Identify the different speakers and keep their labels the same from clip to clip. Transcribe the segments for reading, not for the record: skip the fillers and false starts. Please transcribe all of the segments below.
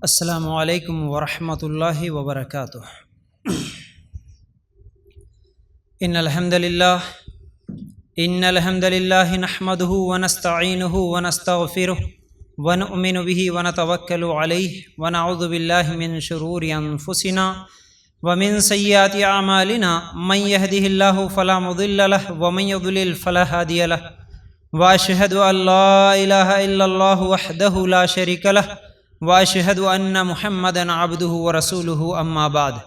Speaker 1: السلام علیکم ورحمۃ اللہ وبرکاتہ۔ ان الحمد للہ نحمده ونستعینه ونستغفره ونؤمن به ونتوکل علیہ ونعوذ باللہ من شرور انفسنا ومن سیئات اعمالنا من يهده الله فلا مضل له ومن يضلل فلا هادی له واشهد ان لا الہ الا اللہ وحدہ لا شریک له واشهد ان محمدا عبده ورسوله اما بعد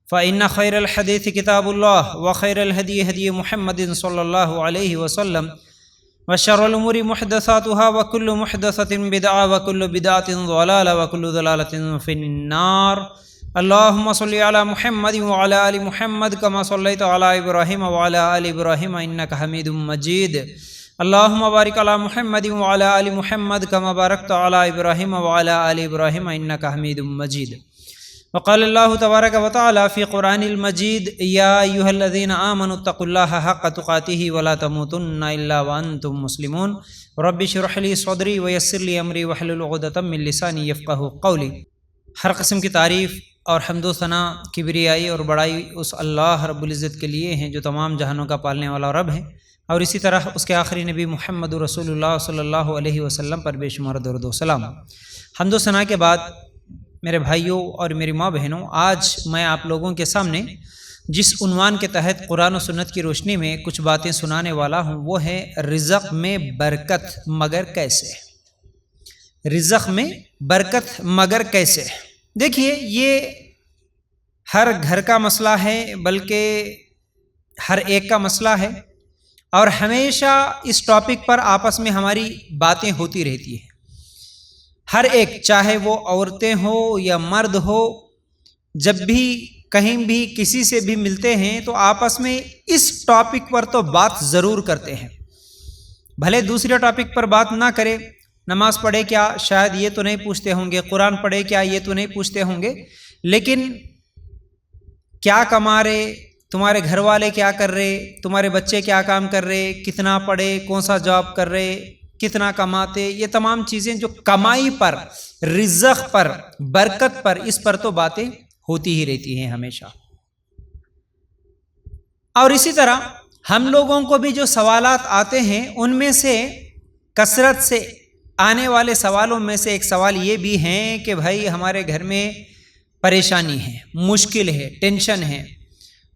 Speaker 1: فان خیر الحدیث کتاب اللہ وخیر الهدی هدی محمد صلی اللہ علیہ وسلم وشر الامور محدثاتها وكل محدثۃ بدعہ وكل بدعۃ ضلالہ وكل ضلالۃ فی النار۔ اللهم صل علی محمد وعلی آل محمد كما صلیت علی ابراہیم وعلی آل ابراہیم انک حمید مجید۔ اللهم بارک علی محمد وعلی آل محمد كما بارکت علی ابراہیم وعلی آل ابراہیم انک حمید مجید۔ وقال اللہ تبارک وتعالی فی قرآن المجید یا ایھا الذین آمنوا اتقوا اللہ حق تقاتہ ولا تموتن الا وانتم مسلمون۔ رب اشرح لی صدری ویسر لی امری واحلل عقدۃ من لسانی یفقہوا قولی۔ ہر قسم کی تعریف اور حمد و ثنا، کبریائی اور بڑائی اس اللہ رب العزت کے لیے ہیں جو تمام جہانوں کا پالنے والا رب ہے، اور اسی طرح اس کے آخری نبی محمد رسول اللہ صلی اللہ علیہ وسلم پر بے شمار درود و سلام۔ حمد و ثنا کے بعد میرے بھائیوں اور میری ماں بہنوں، آج میں آپ لوگوں کے سامنے جس عنوان کے تحت قرآن و سنت کی روشنی میں کچھ باتیں سنانے والا ہوں وہ ہے رزق میں برکت مگر کیسے۔ رزق میں برکت مگر کیسے۔ دیکھیے، یہ ہر گھر کا مسئلہ ہے، بلکہ ہر ایک کا مسئلہ ہے، اور ہمیشہ اس ٹاپک پر آپس میں ہماری باتیں ہوتی رہتی ہیں۔ ہر ایک، چاہے وہ عورتیں ہو یا مرد ہو، جب بھی کہیں بھی کسی سے بھی ملتے ہیں تو آپس میں اس ٹاپک پر تو بات ضرور کرتے ہیں۔ بھلے دوسرے ٹاپک پر بات نہ کرے، نماز پڑھے کیا شاید یہ تو نہیں پوچھتے ہوں گے، قرآن پڑھے کیا یہ تو نہیں پوچھتے ہوں گے، لیکن کیا کما رہے، تمہارے گھر والے کیا کر رہے، تمہارے بچے کیا کام کر رہے، کتنا پڑھے، کون سا جاب کر رہے، کتنا کماتے، یہ تمام چیزیں جو کمائی پر، رزق پر، برکت پر، اس پر تو باتیں ہوتی ہی رہتی ہیں ہمیشہ۔ اور اسی طرح ہم لوگوں کو بھی جو سوالات آتے ہیں ان میں سے کثرت سے آنے والے سوالوں میں سے ایک سوال یہ بھی ہے کہ بھائی ہمارے گھر میں پریشانی ہے، مشکل ہے، ٹینشن ہے،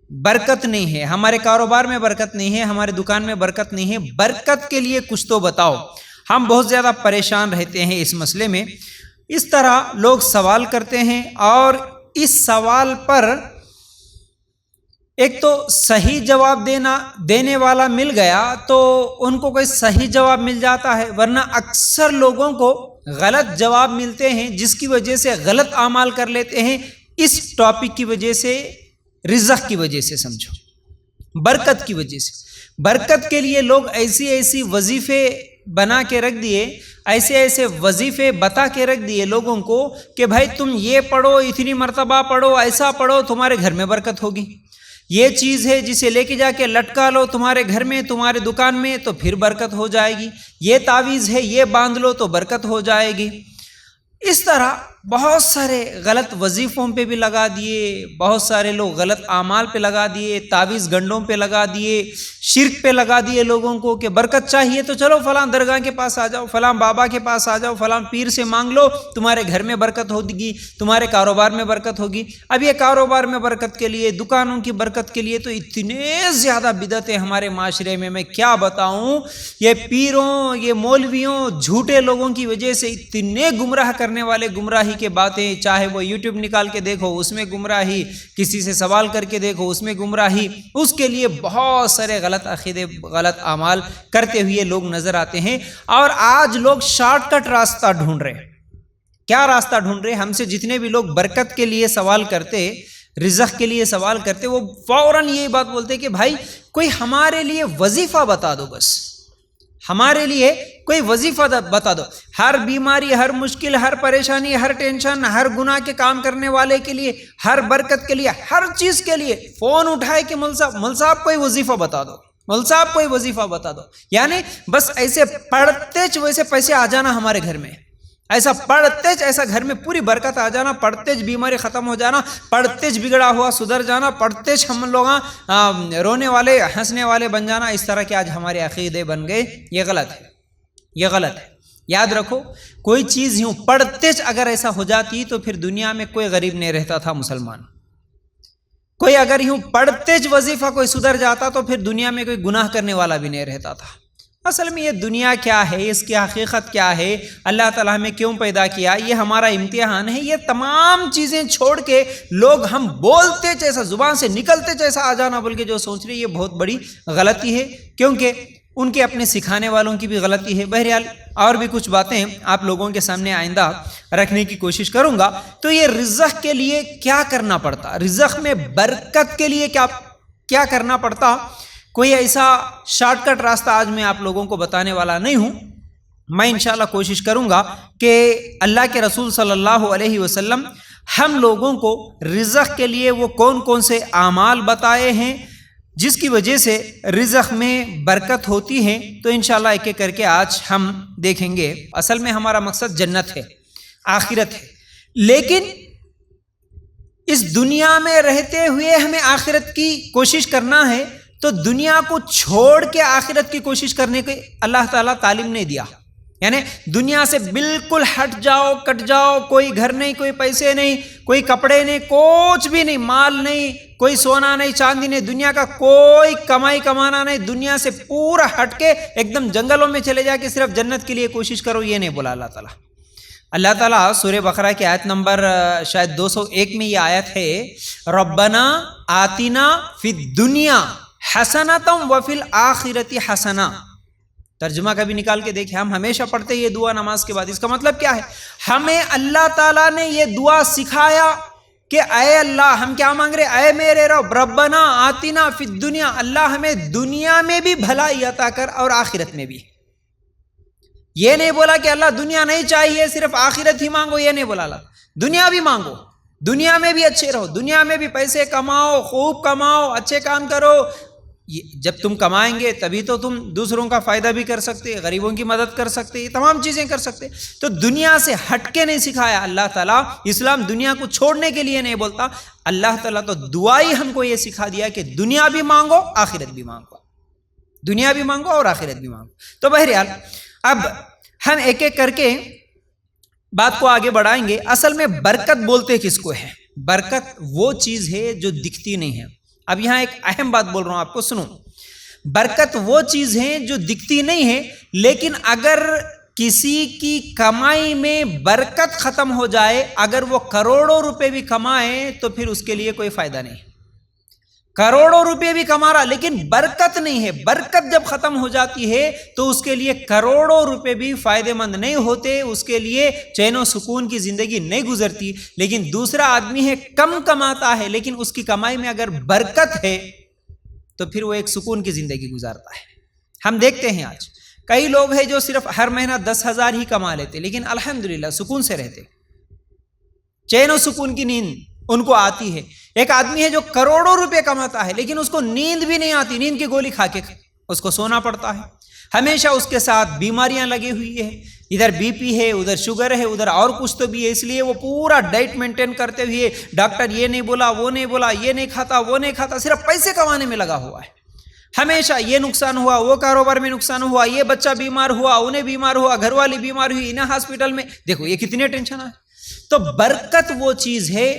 Speaker 1: برکت نہیں ہے، ہمارے کاروبار میں برکت نہیں ہے، ہمارے دکان میں برکت نہیں ہے، برکت کے لیے کچھ تو بتاؤ۔ ہم بہت زیادہ پریشان رہتے ہیں اس مسئلے میں۔ اس طرح لوگ سوال کرتے ہیں، اور اس سوال پر ایک تو صحیح جواب دینے والا مل گیا تو ان کو کوئی صحیح جواب مل جاتا ہے، ورنہ اکثر لوگوں کو غلط جواب ملتے ہیں، جس کی وجہ سے غلط اعمال کر لیتے ہیں، اس ٹاپک کی وجہ سے، رزق کی وجہ سے، سمجھو برکت کی وجہ سے۔ برکت کے لیے لوگ ایسی وظیفے بنا کے رکھ دیے، ایسے وظیفے بتا کے رکھ دیے لوگوں کو کہ بھائی تم یہ پڑھو، اتنی مرتبہ پڑھو، ایسا پڑھو، تمہارے گھر میں برکت ہوگی۔ یہ چیز ہے جسے لے کے جا کے لٹکا لو تمہارے گھر میں، تمہارے دکان میں، تو پھر برکت ہو جائے گی۔ یہ تعویذ ہے، یہ باندھ لو تو برکت ہو جائے گی۔ اس طرح بہت سارے غلط وظیفوں پہ بھی لگا دیے، بہت سارے لوگ غلط اعمال پہ لگا دیے، تعویذ گنڈوں پہ لگا دیے، شرک پہ لگا دیے لوگوں کو کہ برکت چاہیے تو چلو فلاں درگاہ کے پاس آ جاؤ، فلاں بابا کے پاس آ جاؤ، فلاں پیر سے مانگ لو، تمہارے گھر میں برکت ہوگی، تمہارے کاروبار میں برکت ہوگی۔ اب یہ کاروبار میں برکت کے لیے، دکانوں کی برکت کے لیے تو اتنے زیادہ بدعتیں ہمارے معاشرے میں کیا بتاؤں۔ یہ پیروں، یہ مولویوں، جھوٹے لوگوں کی وجہ سے اتنے گمراہ کرنے والے گمراہی کے باتیں، چاہے وہ یوٹیوب نکال کے دیکھو اس میں گمراہی، کسی سے سوال کر کے دیکھو اس میں گمراہی، اس کے لیے بہت سارے غلط عقیدے، غلط اعمال کرتے ہوئے لوگ نظر آتے ہیں۔ اور آج لوگ شارٹ کٹ راستہ ڈھونڈ رہے ہیں۔ کیا راستہ ڈھونڈ رہے ہیں؟ ہم سے جتنے بھی لوگ برکت کے لیے سوال کرتے، رزق کے لیے سوال کرتے، وہ فوراً یہی بات بولتے کہ بھائی کوئی ہمارے لیے وظیفہ بتا دو، بس ہمارے لیے کوئی وظیفہ بتا دو۔ ہر بیماری، ہر مشکل، ہر پریشانی، ہر ٹینشن، ہر گناہ کے کام کرنے والے کے لیے، ہر برکت کے لیے، ہر چیز کے لیے فون اٹھائے کہ مول صاحب کوئی وظیفہ بتا دو، مول صاحب کوئی وظیفہ بتا دو۔ یعنی بس ایسے پڑھتے ویسے پیسے آ جانا ہمارے گھر میں، ایسا پڑھتے ایسا گھر میں پوری برکت آ جانا، پڑھتے بیماری ختم ہو جانا، پڑھتے بگڑا ہوا سدھر جانا، پڑھتے ہم لوگ رونے والے ہنسنے والے بن جانا، اس طرح کے آج ہمارے عقیدے بن گئے. یہ غلط ہے، یہ غلط ہے. یاد رکھو کوئی چیز یوں پڑھتے اگر ایسا ہو جاتی تو پھر دنیا میں کوئی غریب نہیں رہتا تھا مسلمان. کوئی اگر یوں پڑھتے وظیفہ کوئی سدھر جاتا تو پھر دنیا میں کوئی گناہ کرنے والا بھی نہیں رہتا تھا. اصل میں یہ دنیا کیا ہے، اس کی حقیقت کیا ہے، اللہ تعالیٰ ہمیں کیوں پیدا کیا، یہ ہمارا امتحان ہے. یہ تمام چیزیں چھوڑ کے لوگ ہم بولتے جیسا زبان سے نکلتے جیسا آ جانا بول کے جو سوچ رہے، یہ بہت بڑی غلطی ہے، کیونکہ ان کے اپنے سکھانے والوں کی بھی غلطی ہے. بہرحال اور بھی کچھ باتیں آپ لوگوں کے سامنے آئندہ رکھنے کی کوشش کروں گا. تو یہ رزق کے لیے کیا کرنا پڑتا، رزق میں برکت کے لیے کیا کرنا پڑتا، کوئی ایسا شارٹ کٹ راستہ آج میں آپ لوگوں کو بتانے والا نہیں ہوں. میں انشاءاللہ کوشش کروں گا کہ اللہ کے رسول صلی اللہ علیہ وسلم ہم لوگوں کو رزق کے لیے وہ کون کون سے اعمال بتائے ہیں جس کی وجہ سے رزق میں برکت ہوتی ہے. تو انشاءاللہ ایک ایک کر کے آج ہم دیکھیں گے. اصل میں ہمارا مقصد جنت ہے، آخرت ہے، لیکن اس دنیا میں رہتے ہوئے ہمیں آخرت کی کوشش کرنا ہے. تو دنیا کو چھوڑ کے آخرت کی کوشش کرنے کے اللہ تعالیٰ تعلیم نہیں دیا. یعنی دنیا سے بالکل ہٹ جاؤ، کٹ جاؤ، کوئی گھر نہیں، کوئی پیسے نہیں، کوئی کپڑے نہیں، کچھ بھی نہیں، مال نہیں، کوئی سونا نہیں، چاندی نہیں، دنیا کا کوئی کمائی کمانا نہیں، دنیا سے پورا ہٹ کے ایک دم جنگلوں میں چلے جا کے صرف جنت کے لیے کوشش کرو، یہ نہیں بولا اللہ تعالیٰ. اللہ تعالیٰ سورہ بقرہ کی آیت نمبر شاید 201 میں یہ آیت ہے، ربنا آتنا فی الدنیا حسنۃ وفی الآخرۃ حسنہ. ترجمہ کبھی نکال کے دیکھیں، ہم ہمیشہ پڑھتے یہ دعا نماز کے بعد. اس کا مطلب کیا ہے؟ ہمیں اللہ تعالیٰ نے یہ دعا سکھایا کہ اے اللہ، ہم کیا مانگ رہے، اے میرے رب، ربنا آتنا فی الدنیا، اللہ ہمیں دنیا میں بھی بھلائی عطا کر اور آخرت میں بھی. یہ نہیں بولا کہ اللہ دنیا نہیں چاہیے صرف آخرت ہی مانگو، یہ نہیں بولا. اللہ دنیا بھی مانگو، دنیا میں بھی اچھے رہو، دنیا میں بھی پیسے کماؤ، خوب کماؤ، اچھے کام کرو. جب تم کمائیں گے تبھی تو تم دوسروں کا فائدہ بھی کر سکتے، غریبوں کی مدد کر سکتے، یہ تمام چیزیں کر سکتے. تو دنیا سے ہٹ کے نہیں سکھایا اللہ تعالیٰ. اسلام دنیا کو چھوڑنے کے لیے نہیں بولتا. اللہ تعالیٰ تو دعائی ہم کو یہ سکھا دیا کہ دنیا بھی مانگو، آخرت بھی مانگو، دنیا بھی مانگو اور آخرت بھی مانگو. تو بہرحال اب ہم ایک ایک کر کے بات کو آگے بڑھائیں گے. اصل میں برکت بولتے کس کو ہے؟ برکت وہ چیز ہے جو دکھتی نہیں ہے. اب یہاں ایک اہم بات بول رہا ہوں آپ کو، سنو. برکت وہ چیز ہے جو دکھتی نہیں ہے، لیکن اگر کسی کی کمائی میں برکت ختم ہو جائے، اگر وہ کروڑوں روپے بھی کمائے تو پھر اس کے لیے کوئی فائدہ نہیں. کروڑوں روپے بھی کما رہا لیکن برکت نہیں ہے. برکت جب ختم ہو جاتی ہے تو اس کے لیے کروڑوں روپے بھی فائدہ مند نہیں ہوتے، اس کے لیے چین و سکون کی زندگی نہیں گزرتی. لیکن دوسرا آدمی ہے، کم کماتا ہے لیکن اس کی کمائی میں اگر برکت ہے تو پھر وہ ایک سکون کی زندگی گزارتا ہے. ہم دیکھتے ہیں آج کئی لوگ ہیں جو صرف ہر مہینہ 10,000 ہی کما لیتے لیکن الحمدللہ سکون سے رہتے، چین و سکون کی نیند ان کو آتی ہے. ایک آدمی ہے جو کروڑوں روپے کماتا ہے لیکن اس کو نیند بھی نہیں آتی، نیند کی گولی کھا کے اس کو سونا پڑتا ہے. ہمیشہ اس کے ساتھ بیماریاں لگی ہوئی ہے، ادھر بی پی ہے، ادھر شوگر ہے، ادھر اور کچھ تو بھی ہے. اس لیے وہ پورا ڈائٹ مینٹین کرتے ہوئے ڈاکٹر یہ نہیں بولا، وہ نہیں بولا، یہ نہیں کھاتا، وہ نہیں کھاتا، صرف پیسے کمانے میں لگا ہوا ہے. ہمیشہ یہ نقصان ہوا، وہ کاروبار میں نقصان ہوا، یہ بچہ بیمار ہوا، انہیں بیمار ہوا، گھر والی بیمار ہوئی، انہیں ہاسپٹل میں. دیکھو یہ کتنے ٹینشن ہے. تو برکت وہ چیز ہے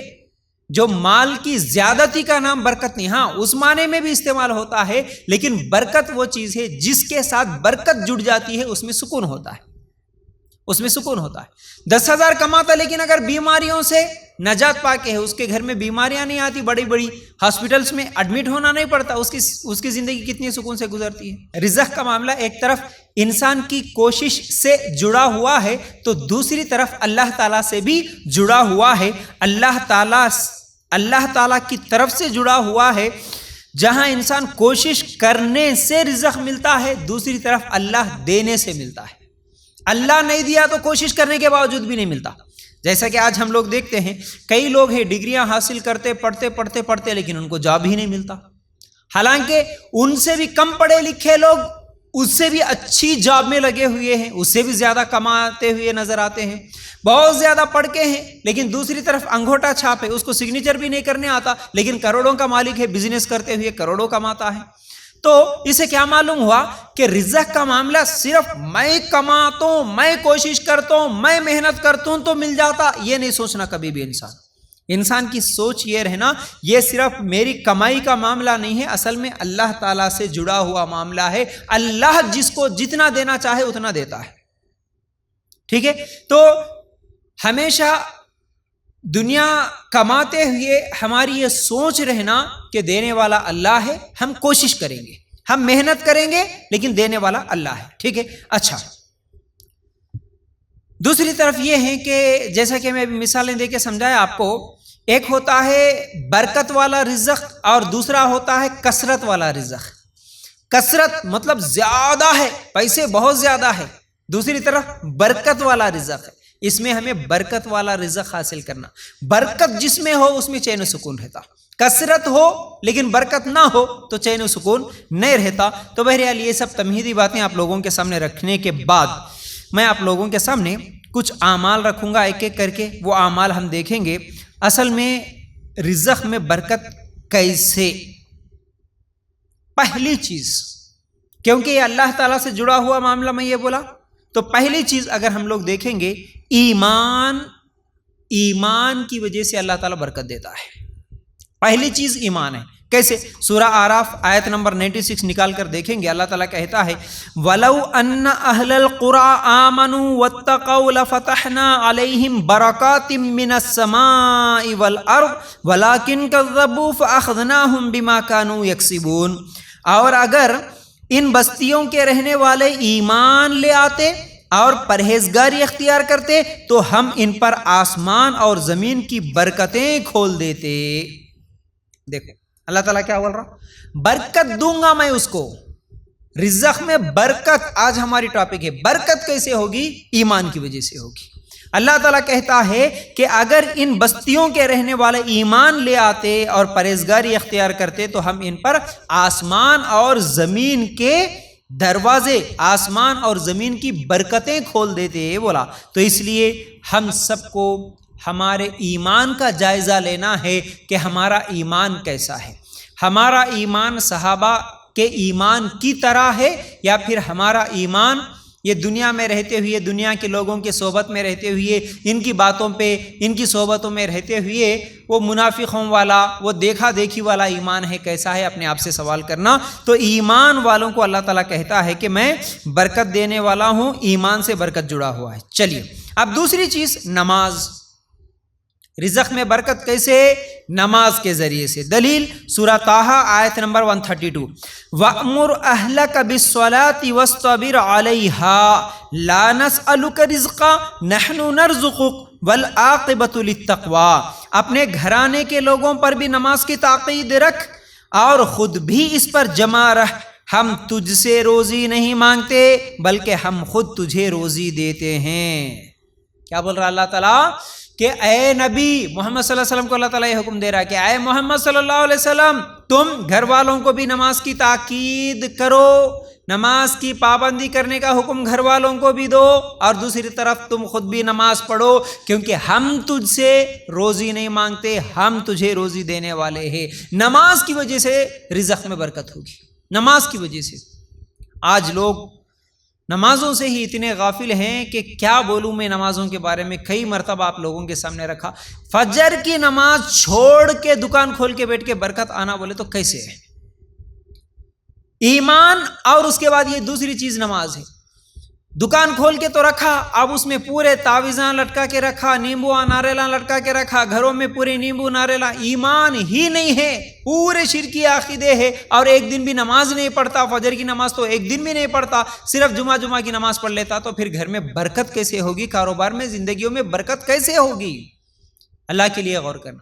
Speaker 1: جو مال کی زیادتی کا نام برکت نہیں. ہاں اس معنی میں بھی استعمال ہوتا ہے، لیکن برکت وہ چیز ہے جس کے ساتھ برکت جڑ جاتی ہے، اس میں سکون ہوتا ہے، اس میں سکون ہوتا ہے. 10,000 کماتا لیکن اگر بیماریوں سے نجات پا کے ہے، اس کے گھر میں بیماریاں نہیں آتی، بڑی بڑی ہاسپٹلس میں ایڈمٹ ہونا نہیں پڑتا، اس کی زندگی کتنی سکون سے گزرتی ہے. رزق کا معاملہ ایک طرف انسان کی کوشش سے جڑا ہوا ہے تو دوسری طرف اللہ تعالیٰ سے بھی جڑا ہوا ہے. اللہ تعالیٰ کی طرف سے جڑا ہوا ہے. جہاں انسان کوشش کرنے سے رزق ملتا ہے، دوسری طرف اللہ دینے سے ملتا ہے. اللہ نہیں دیا تو کوشش کرنے کے باوجود بھی نہیں ملتا. جیسا کہ آج ہم لوگ دیکھتے ہیں کئی لوگ ہیں ڈگریاں حاصل کرتے پڑھتے لیکن ان کو جاب ہی نہیں ملتا. حالانکہ ان سے بھی کم پڑھے لکھے لوگ اس سے بھی اچھی جاب میں لگے ہوئے ہیں، اس سے بھی زیادہ کماتے ہوئے نظر آتے ہیں، بہت زیادہ پڑھ کے ہیں، لیکن دوسری طرف انگوٹھا چھاپ ہے، اس کو سگنیچر بھی نہیں کرنے آتا، لیکن کروڑوں کا مالک ہے، بزنس کرتے ہوئے کروڑوں کماتا ہے۔ تو اسے کیا معلوم ہوا کہ رزق کا معاملہ صرف میں کماتا ہوں، میں کوشش کرتا ہوں، میں محنت کرتا ہوں تو مل جاتا، یہ نہیں سوچنا کبھی بھی انسان کی سوچ یہ رہنا یہ صرف میری کمائی کا معاملہ نہیں ہے، اصل میں اللہ تعالیٰ سے جڑا ہوا معاملہ ہے، اللہ جس کو جتنا دینا چاہے اتنا دیتا ہے، ٹھیک ہے؟ تو ہمیشہ دنیا کماتے ہوئے ہماری یہ سوچ رہنا کہ دینے والا اللہ ہے، ہم کوشش کریں گے، ہم محنت کریں گے، لیکن دینے والا اللہ ہے، ٹھیک ہے؟ اچھا، دوسری طرف یہ ہے کہ جیسا کہ میں مثالیں دے کے سمجھایا آپ کو، ایک ہوتا ہے برکت والا رزق اور دوسرا ہوتا ہے کثرت والا رزق۔ کثرت مطلب زیادہ ہے، پیسے بہت زیادہ ہے، دوسری طرف برکت والا رزق ہے، اس میں ہمیں برکت والا رزق حاصل کرنا، برکت جس میں ہو اس میں چین و سکون رہتا، کثرت ہو لیکن برکت نہ ہو تو چین و سکون نہیں رہتا۔ تو بہرحال یہ سب تمہیدی باتیں آپ لوگوں کے سامنے رکھنے کے بعد میں آپ لوگوں کے سامنے کچھ اعمال رکھوں گا ایک ایک کر کے، وہ اعمال ہم دیکھیں گے اصل میں رزق میں برکت کیسے۔ پہلی چیز، کیونکہ یہ اللہ تعالیٰ سے جڑا ہوا معاملہ میں یہ بولا، تو پہلی چیز اگر ہم لوگ دیکھیں گے ایمان کی وجہ سے اللہ تعالیٰ برکت دیتا ہے۔ پہلی چیز ایمان ہے۔ کیسے؟ سورہ اعراف آیت نمبر 96 نکال کر دیکھیں گے، اللہ تعالیٰ کہتا ہے وَلَوْ أَنَّ أَهْلَ الْقُرَىٰ آمَنُوا وَاتَّقَوْا لَفَتَحْنَا عَلَيْهِمْ بَرَكَاتٍ مِّنَ السَّمَاءِ وَالْأَرْضِ وَلَٰكِن كَذَّبُوا فَأَخَذْنَاهُمْ بِمَا كَانُوا يَكْسِبُونَ۔ اور اگر ان بستیوں کے رہنے والے ایمان لے آتے اور پرہیزگاری اختیار کرتے تو ہم ان پر آسمان اور زمین کی برکتیں کھول دیتے۔ دیکھو اللہ تعالیٰ کیا بول رہا، برکت دوں گا میں اس کو، رزق میں برکت۔ آج ہماری ٹاپک ہے برکت کیسے ہوگی؟ ایمان کی وجہ سے ہوگی۔ اللہ تعالیٰ کہتا ہے کہ اگر ان بستیوں کے رہنے والے ایمان لے آتے اور پرہیزگاری اختیار کرتے تو ہم ان پر آسمان اور زمین کے دروازے، آسمان اور زمین کی برکتیں کھول دیتے بولا۔ تو اس لیے ہم سب کو ہمارے ایمان کا جائزہ لینا ہے کہ ہمارا ایمان کیسا ہے، ہمارا ایمان صحابہ کے ایمان کی طرح ہے یا پھر ہمارا ایمان یہ دنیا میں رہتے ہوئے، دنیا کے لوگوں کے صحبت میں رہتے ہوئے، ان کی باتوں پہ، ان کی صحبتوں میں رہتے ہوئے وہ منافقوں والا، وہ دیکھا دیکھی والا ایمان ہے، کیسا ہے؟ اپنے آپ سے سوال کرنا۔ تو ایمان والوں کو اللہ تعالیٰ کہتا ہے کہ میں برکت دینے والا ہوں، ایمان سے برکت جڑا ہوا ہے۔ چلیے اب دوسری چیز نماز۔ رزق میں برکت کیسے؟ نماز کے ذریعے سے۔ دلیل سورہ طٰہٰ آیت نمبر 132 وَأْمُرْ أَهْلَكَ بِالصَّلَاةِ وَاصْطَبِرْ عَلَيْهَا لَا نَسْأَلُكَ رِزْقًا نَحْنُ نَرْزُقُكَ وَالْعَاقِبَةُ لِلتَّقْوَىٰ۔ اپنے گھرانے کے لوگوں پر بھی نماز کی تاکید رکھ اور خود بھی اس پر جمع رہ، ہم تجھ سے روزی نہیں مانگتے بلکہ ہم خود تجھے روزی دیتے ہیں۔ کیا بول رہا اللہ تعالیٰ؟ کہ اے نبی محمد صلی اللہ علیہ وسلم کو اللہ تعالیٰ یہ حکم دے رہا ہے کہ اے محمد صلی اللہ علیہ وسلم تم گھر والوں کو بھی نماز کی تاکید کرو، نماز کی پابندی کرنے کا حکم گھر والوں کو بھی دو، اور دوسری طرف تم خود بھی نماز پڑھو، کیونکہ ہم تجھ سے روزی نہیں مانگتے، ہم تجھے روزی دینے والے ہیں۔ نماز کی وجہ سے رزق میں برکت ہوگی، نماز کی وجہ سے۔ آج لوگ نمازوں سے ہی اتنے غافل ہیں کہ کیا بولوں میں نمازوں کے بارے میں، کئی مرتبہ آپ لوگوں کے سامنے رکھا۔ فجر کی نماز چھوڑ کے دکان کھول کے بیٹھ کے برکت آنا بولے تو کیسے ہے؟ ایمان اور اس کے بعد یہ دوسری چیز نماز ہے۔ دکان کھول کے تو رکھا، اب اس میں پورے تعویذاں لٹکا کے رکھا، نیمبو ناریلا لٹکا کے رکھا، گھروں میں پورے نیمبو ناریلا، ایمان ہی نہیں ہے، پورے شرکی عقیدے ہے، اور ایک دن بھی نماز نہیں پڑھتا، فجر کی نماز تو ایک دن بھی نہیں پڑھتا، صرف جمعہ کی نماز پڑھ لیتا، تو پھر گھر میں برکت کیسے ہوگی؟ کاروبار میں، زندگیوں میں برکت کیسے ہوگی؟ اللہ کے لیے غور کرنا۔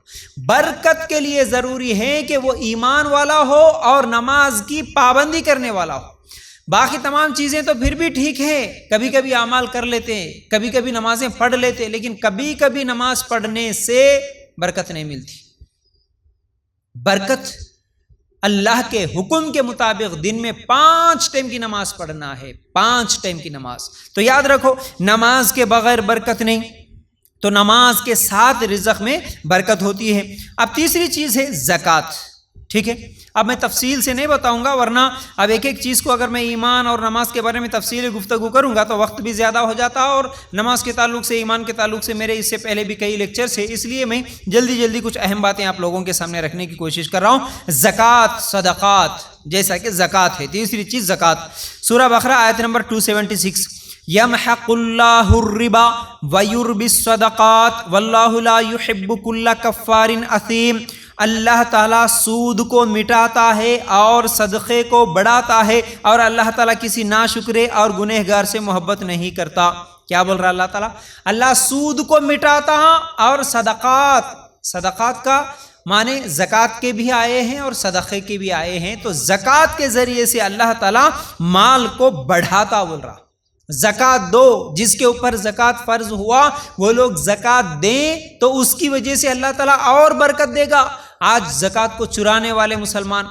Speaker 1: برکت کے لیے ضروری ہے کہ وہ ایمان والا ہو اور نماز کی پابندی کرنے والا ہو۔ باقی تمام چیزیں تو پھر بھی ٹھیک ہے، کبھی کبھی اعمال کر لیتے ہیں، کبھی کبھی نمازیں پڑھ لیتے، لیکن کبھی کبھی نماز پڑھنے سے برکت نہیں ملتی۔ برکت اللہ کے حکم کے مطابق دن میں 5 ٹائم کی نماز پڑھنا ہے، 5 ٹائم کی نماز۔ تو یاد رکھو نماز کے بغیر برکت نہیں، تو نماز کے ساتھ رزق میں برکت ہوتی ہے۔ اب تیسری چیز ہے زکوٰۃ، ٹھیک ہے؟ اب میں تفصیل سے نہیں بتاؤں گا، ورنہ اب ایک ایک چیز کو اگر میں ایمان اور نماز کے بارے میں تفصیلی گفتگو کروں گا تو وقت بھی زیادہ ہو جاتا، اور نماز کے تعلق سے، ایمان کے تعلق سے میرے اس سے پہلے بھی کئی لیکچرز ہیں، اس لیے میں جلدی کچھ اہم باتیں آپ لوگوں کے سامنے رکھنے کی کوشش کر رہا ہوں۔ زکوٰۃ، صدقات، جیسا کہ زکوٰۃ ہے، تیسری چیز زکوٰۃ۔ سورہ بقرہ آیت نمبر 276، یمحق اللہ الربا ویربی الصدقات واللہ لا یحب کل کفار اثیم۔ اللہ تعالیٰ سود کو مٹاتا ہے اور صدقے کو بڑھاتا ہے، اور اللہ تعالیٰ کسی ناشکرے اور گنہگار سے محبت نہیں کرتا۔ کیا بول رہا اللہ تعالیٰ؟ اللہ سود کو مٹاتا اور صدقات کا معنی زکوٰۃ کے بھی آئے ہیں اور صدقے کے بھی آئے ہیں، تو زکوٰۃ کے ذریعے سے اللہ تعالیٰ مال کو بڑھاتا بول رہا۔ زکوٰۃ دو، جس کے اوپر زکوٰۃ فرض ہوا وہ لوگ زکوٰۃ دیں تو اس کی وجہ سے اللہ تعالیٰ اور برکت دے گا۔ آج زکوٰۃ کو چرانے والے مسلمان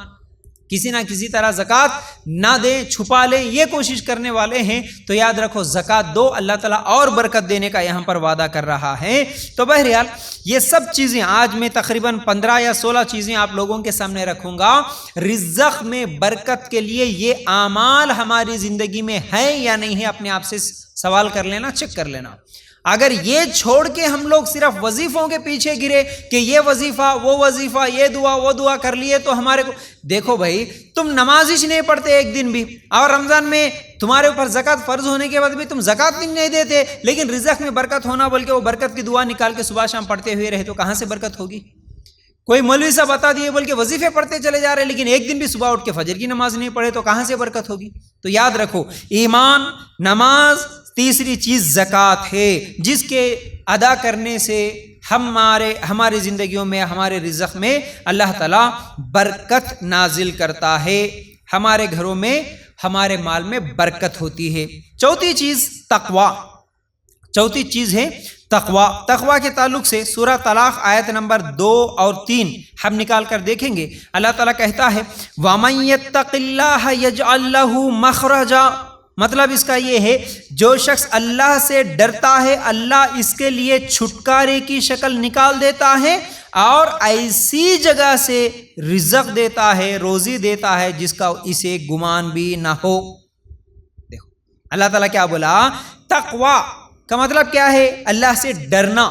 Speaker 1: کسی نہ کسی طرح زکوٰۃ نہ دیں، چھپا لیں، یہ کوشش کرنے والے ہیں، تو یاد رکھو زکوٰۃ دو، اللہ تعالیٰ اور برکت دینے کا یہاں پر وعدہ کر رہا ہے۔ تو بہرحال یہ سب چیزیں آج میں تقریباً 15 یا 16 چیزیں آپ لوگوں کے سامنے رکھوں گا۔ رزق میں برکت کے لیے یہ اعمال ہماری زندگی میں ہیں یا نہیں ہے، اپنے آپ سے سوال کر لینا، چیک کر لینا۔ اگر یہ چھوڑ کے ہم لوگ صرف وظیفوں کے پیچھے گرے کہ یہ وظیفہ وہ وظیفہ، یہ دعا وہ دعا کر لیے تو ہمارے کو، دیکھو بھائی تم نماز ہی نہیں پڑھتے ایک دن بھی، اور رمضان میں تمہارے اوپر زکوٰۃ فرض ہونے کے بعد بھی تم زکوٰۃ نہیں دیتے، لیکن رزق میں برکت ہونا بلکہ وہ برکت کی دعا نکال کے صبح شام پڑھتے ہوئے رہے، تو کہاں سے برکت ہوگی؟ کوئی مولوی صاحب بتا دیے بلکہ وظیفے پڑھتے چلے جا رہے، لیکن ایک دن بھی صبح اٹھ کے فجر کی نماز نہیں پڑھے، تو کہاں سے برکت ہوگی؟ تو یاد رکھو ایمان، نماز، تیسری چیز زکوٰۃ ہے، جس کے ادا کرنے سے ہماری زندگیوں میں، ہمارے رزق میں اللہ تعالیٰ برکت نازل کرتا ہے، ہمارے گھروں میں، ہمارے مال میں برکت ہوتی ہے۔ چوتھی چیز تقوی، چوتھی چیز ہے تقوی۔ تقوی کے تعلق سے سورہ طلاق آیت نمبر 2 اور 3 ہم نکال کر دیکھیں گے۔ اللہ تعالیٰ کہتا ہے وَمَن يَتَّقِ اللَّهَ يَجْعَل لَّهُ مَخْرَجًا، مطلب اس کا یہ ہے جو شخص اللہ سے ڈرتا ہے اللہ اس کے لیے چھٹکارے کی شکل نکال دیتا ہے اور ایسی جگہ سے رزق دیتا ہے، روزی دیتا ہے جس کا اسے گمان بھی نہ ہو۔ دیکھو اللہ تعالیٰ کیا بولا، تقوی کا مطلب کیا ہے؟ اللہ سے ڈرنا،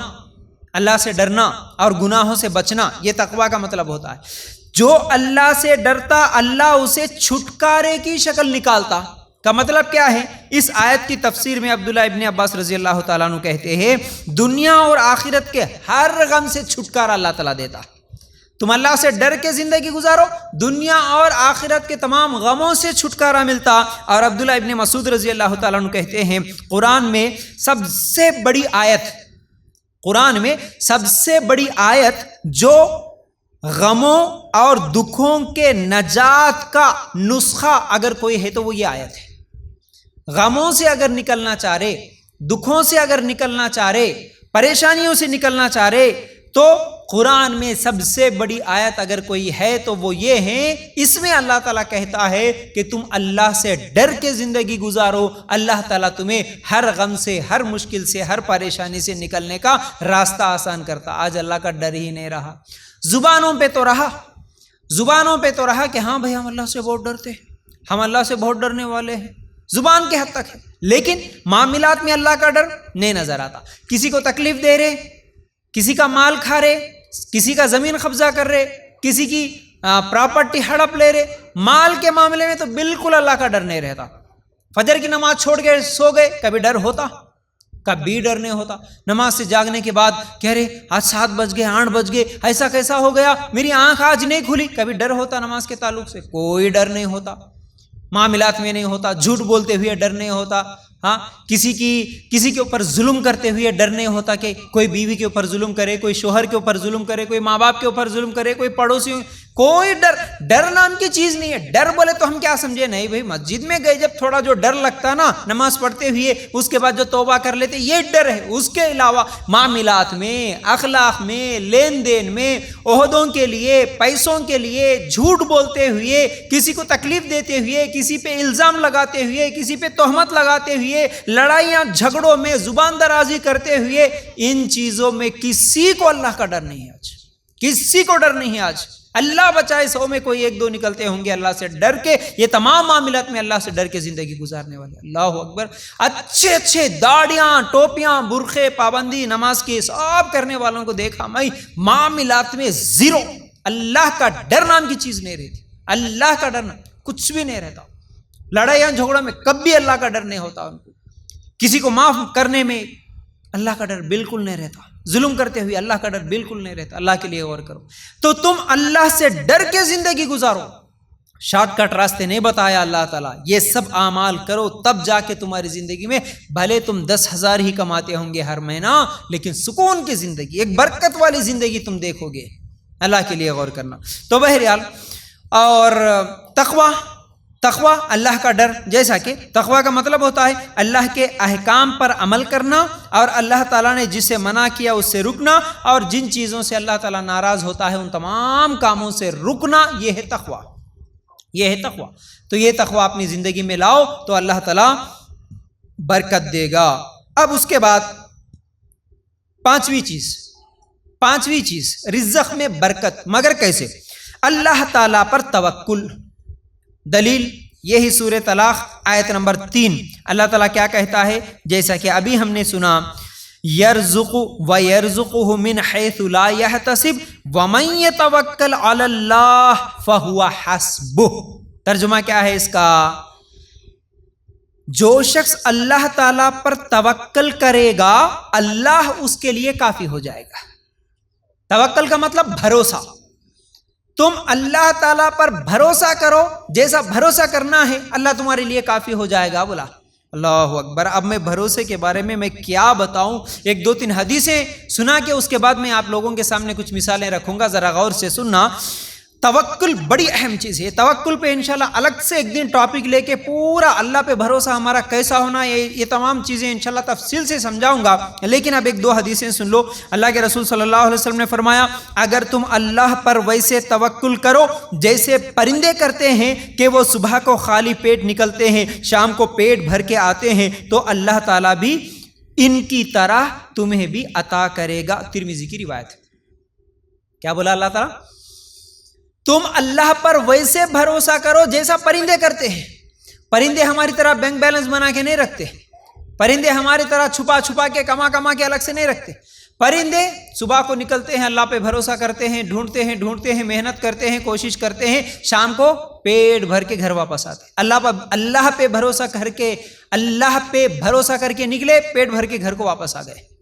Speaker 1: اللہ سے ڈرنا اور گناہوں سے بچنا، یہ تقوی کا مطلب ہوتا ہے۔ جو اللہ سے ڈرتا اللہ اسے چھٹکارے کی شکل نکالتا کا مطلب کیا ہے؟ اس آیت کی تفسیر میں عبداللہ ابن عباس رضی اللہ تعالیٰ عنہ کہتے ہیں دنیا اور آخرت کے ہر غم سے چھٹکارا اللہ تعالیٰ دیتا۔ تم اللہ سے ڈر کے زندگی گزارو، دنیا اور آخرت کے تمام غموں سے چھٹکارا ملتا۔ اور عبداللہ ابن مسعود رضی اللہ تعالیٰ عنہ کہتے ہیں قرآن میں سب سے بڑی آیت، قرآن میں سب سے بڑی آیت جو غموں اور دکھوں کے نجات کا نسخہ اگر کوئی ہے تو وہ یہ آیت ہے۔ غموں سے اگر نکلنا چاہ رہے، دکھوں سے اگر نکلنا چاہ رہے، پریشانیوں سے نکلنا چاہ رہے، تو قرآن میں سب سے بڑی آیت اگر کوئی ہے تو وہ یہ ہے۔ اس میں اللہ تعالیٰ کہتا ہے کہ تم اللہ سے ڈر کے زندگی گزارو، اللہ تعالیٰ تمہیں ہر غم سے، ہر مشکل سے، ہر پریشانی سے نکلنے کا راستہ آسان کرتا۔ آج اللہ کا ڈر ہی نہیں رہا، زبانوں پہ تو رہا، زبانوں پہ تو رہا کہ ہاں بھائی ہم اللہ سے بہت ڈرتے ہیں، ہم اللہ سے بہت ڈرنے والے ہیں، زبان کے حد تک ہے، لیکن معاملات میں اللہ کا ڈر نہیں نظر آتا۔ کسی کو تکلیف دے رہے، کسی کا مال کھا رہے، کسی کا زمین قبضہ کر رہے، کسی کی پراپرٹی ہڑپ لے رہے، مال کے معاملے میں تو بالکل اللہ کا ڈر نہیں رہتا۔ فجر کی نماز چھوڑ کے سو گئے، کبھی ڈر ہوتا؟ کبھی ڈر نہیں ہوتا۔ نماز سے جاگنے کے بعد کہہ رہے آج 7 بج گئے، 8 بج گئے، ایسا کیسا ہو گیا، میری آنکھ آج نہیں کھلی، کبھی ڈر ہوتا نماز کے تعلق سے؟ کوئی ڈر نہیں ہوتا، معاملات میں نہیں ہوتا، جھوٹ بولتے ہوئے ڈر نہیں ہوتا، ہاں کسی کے اوپر ظلم کرتے ہوئے ڈر نہیں ہوتا کہ کوئی بیوی کے اوپر ظلم کرے، کوئی شوہر کے اوپر ظلم کرے، کوئی ماں باپ کے اوپر ظلم کرے، کوئی پڑوسیوں، کوئی ڈر نام کی چیز نہیں ہے. ڈر بولے تو ہم کیا سمجھے؟ نہیں بھائی مسجد میں گئے جب تھوڑا جو ڈر لگتا نا نماز پڑھتے ہوئے اس کے بعد جو توبہ کر لیتے یہ ڈر ہے. اس کے علاوہ معاملات میں، اخلاق میں، لین دین میں، عہدوں کے لیے، پیسوں کے لیے جھوٹ بولتے ہوئے، کسی کو تکلیف دیتے ہوئے، کسی پہ الزام لگاتے ہوئے، کسی پہ تہمت لگاتے ہوئے، لڑائیاں جھگڑوں میں زبان درازی کرتے ہوئے، ان چیزوں میں کسی کو اللہ کا ڈر نہیں ہے. آج کسی کو ڈر نہیں ہے. آج اللہ بچائے 100 میں کوئی 1-2 نکلتے ہوں گے اللہ سے ڈر کے. یہ تمام معاملات میں اللہ سے ڈر کے زندگی گزارنے والے. اللہ اکبر. اچھے داڑیاں، ٹوپیاں، برقعے، پابندی، نماز کی سب کرنے والوں کو دیکھا میں معاملات میں زیرو. اللہ کا ڈر نام کی چیز نہیں رہتی. اللہ کا ڈر کچھ بھی نہیں رہتا. لڑائیاں جھگڑوں میں کبھی اللہ کا ڈر نہیں ہوتا ان کو. کسی کو معاف کرنے میں اللہ کا ڈر بالکل نہیں رہتا. ظلم کرتے ہوئے اللہ کا ڈر بالکل نہیں رہتا. اللہ کے لیے غور کرو. تو تم اللہ سے ڈر کے زندگی گزارو. شارٹ کٹ راستے نہیں بتایا اللہ تعالیٰ. یہ سب اعمال کرو تب جا کے تمہاری زندگی میں بھلے تم 10,000 ہی کماتے ہوں گے ہر مہینہ لیکن سکون کی زندگی، ایک برکت والی زندگی تم دیکھو گے. اللہ کے لیے غور کرنا. تو بہرحال اور تقوی اللہ کا ڈر. جیسا کہ تقوی کا مطلب ہوتا ہے اللہ کے احکام پر عمل کرنا اور اللہ تعالیٰ نے جس سے منع کیا اس سے رکنا اور جن چیزوں سے اللہ تعالیٰ ناراض ہوتا ہے ان تمام کاموں سے رکنا. یہ ہے تقوی. یہ ہے تقوی. تو یہ تقوی اپنی زندگی میں لاؤ تو اللہ تعالیٰ برکت دے گا. اب اس کے بعد پانچویں چیز رزق میں برکت. مگر کیسے؟ اللہ تعالیٰ پر توکل. دلیل یہی سورہ طلاق آیت نمبر 3. اللہ تعالیٰ کیا کہتا ہے؟ جیسا کہ ابھی ہم نے سنا یرزق ویرزقہ من حیث لا یحتسب ومن یتوکل علی اللہ فہو حسبہ. ترجمہ کیا ہے اس کا؟ جو شخص اللہ تعالیٰ پر توکل کرے گا اللہ اس کے لیے کافی ہو جائے گا. توکل کا مطلب بھروسہ. تم اللہ تعالیٰ پر بھروسہ کرو، جیسا بھروسہ کرنا ہے اللہ تمہارے لیے کافی ہو جائے گا. بولا اللہ اکبر. اب میں بھروسے کے بارے میں کیا بتاؤں. 1-2-3 حدیثیں سنا کے اس کے بعد میں آپ لوگوں کے سامنے کچھ مثالیں رکھوں گا. ذرا غور سے سننا. توکل بڑی اہم چیز ہے. توکل پہ انشاءاللہ الگ سے ایک دن ٹاپک لے کے پورا اللہ پہ بھروسہ ہمارا کیسا ہونا یہ تمام چیزیں انشاءاللہ تفصیل سے سمجھاؤں گا. لیکن اب 1-2 حدیثیں سن لو. اللہ کے رسول صلی اللہ علیہ وسلم نے فرمایا اگر تم اللہ پر ویسے توکل کرو جیسے پرندے کرتے ہیں کہ وہ صبح کو خالی پیٹ نکلتے ہیں شام کو پیٹ بھر کے آتے ہیں تو اللہ تعالیٰ بھی ان کی طرح تمہیں بھی عطا کرے گا. ترمذی کی روایت. کیا بولا اللہ تعالیٰ؟ تم اللہ پر ویسے بھروسہ کرو جیسا پرندے کرتے ہیں. پرندے ہماری طرح بینک بیلنس بنا کے نہیں رکھتے. پرندے ہماری طرح چھپا کے کما کے الگ سے نہیں رکھتے. پرندے صبح کو نکلتے ہیں اللہ پہ بھروسہ کرتے ہیں، ڈھونڈتے ہیں، محنت کرتے ہیں، کوشش کرتے ہیں، شام کو پیٹ بھر کے گھر واپس آتے ہیں. اللہ پہ بھروسہ کر کے نکلے، پیٹ بھر کے گھر کو واپس آ گئے.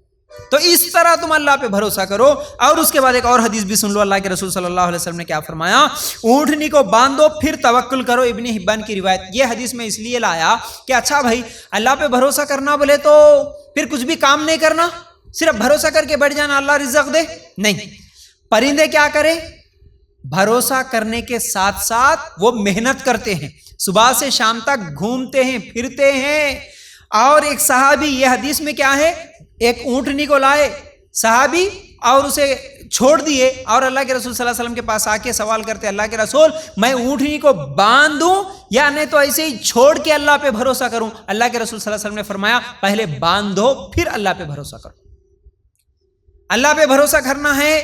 Speaker 1: تو اس طرح تم اللہ پہ بھروسہ کرو. اور اس کے بعد ایک اور حدیث بھی سن لو. اللہ کے رسول صلی اللہ علیہ وسلم نے کیا فرمایا؟ اونٹنی کو باندھو پھر توکل کرو. ابن حبان کی روایت. یہ حدیث میں اس لیے لایا کہ اچھا بھائی اللہ پہ بھروسہ کرنا بولے تو پھر کچھ بھی کام نہیں کرنا، صرف بھروسہ کر کے بیٹھ جانا اللہ رزق دے؟ نہیں. پرندے کیا کرے؟ بھروسہ کرنے کے ساتھ ساتھ وہ محنت کرتے ہیں، صبح سے شام تک گھومتے ہیں، پھرتے ہیں. اور ایک صحابی، یہ حدیث میں کیا ہے، ایک اونٹنی کو لائے صحابی اور اسے چھوڑ دیے اور اللہ کے رسول صلی اللہ علیہ وسلم کے پاس آ کے سوال کرتے اللہ کے رسول میں اونٹنی کو باندھوں یا نہیں تو ایسے ہی چھوڑ کے اللہ پہ بھروسہ کروں؟ اللہ کے رسول صلی اللہ علیہ وسلم نے فرمایا پہلے باندھو پھر اللہ پہ بھروسہ کرو. اللہ پہ بھروسہ کرنا ہے،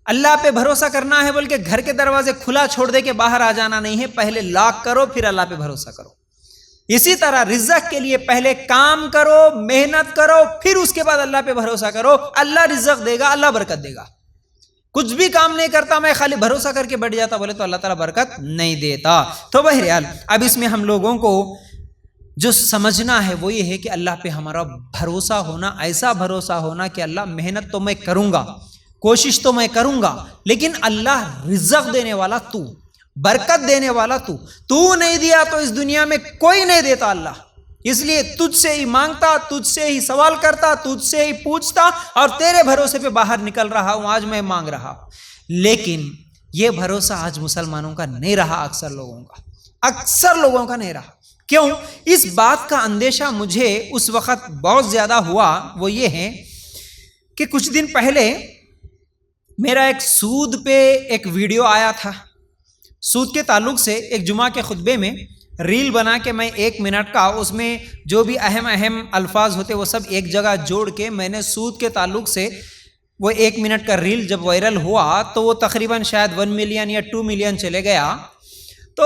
Speaker 1: اللہ پہ بھروسہ کرنا ہے بول کے گھر کے دروازے کھلا چھوڑ دے کے باہر آ جانا نہیں ہے. پہلے لاک کرو پھر اللہ پہ بھروسہ کرو. اسی طرح رزق کے لیے پہلے کام کرو، محنت کرو، پھر اس کے بعد اللہ پہ بھروسہ کرو. اللہ رزق دے گا، اللہ برکت دے گا. کچھ بھی کام نہیں کرتا میں خالی بھروسہ کر کے بیٹھ جاتا بولے تو اللہ تعالیٰ برکت نہیں دیتا. تو بہرحال اب اس میں ہم لوگوں کو جو سمجھنا ہے وہ یہ ہے کہ اللہ پہ ہمارا بھروسہ ہونا، ایسا بھروسہ ہونا کہ اللہ محنت تو میں کروں گا، کوشش تو میں کروں گا، لیکن اللہ رزق دینے والا تو، برکت دینے والا تو نہیں دیا تو اس دنیا میں کوئی نہیں دیتا اللہ. اس لیے تجھ سے ہی مانگتا، تجھ سے ہی سوال کرتا، تجھ سے ہی پوچھتا اور تیرے بھروسے پہ باہر نکل رہا ہوں. آج میں مانگ رہا ہوں. لیکن یہ بھروسہ آج مسلمانوں کا نہیں رہا، اکثر لوگوں کا نہیں رہا۔ کیوں؟ اس بات کا اندیشہ مجھے اس وقت بہت زیادہ ہوا، وہ یہ ہے کہ کچھ دن پہلے میرا ایک سود پہ ایک ویڈیو آیا تھا، سود کے تعلق سے ایک جمعہ کے خطبے میں ریل بنا کے میں 1 منٹ کا، اس میں جو بھی اہم الفاظ ہوتے وہ سب ایک جگہ جوڑ کے میں نے سود کے تعلق سے وہ 1 منٹ کا ریل جب وائرل ہوا تو وہ تقریباً شاید 1 ملین یا 2 ملین چلے گیا۔ تو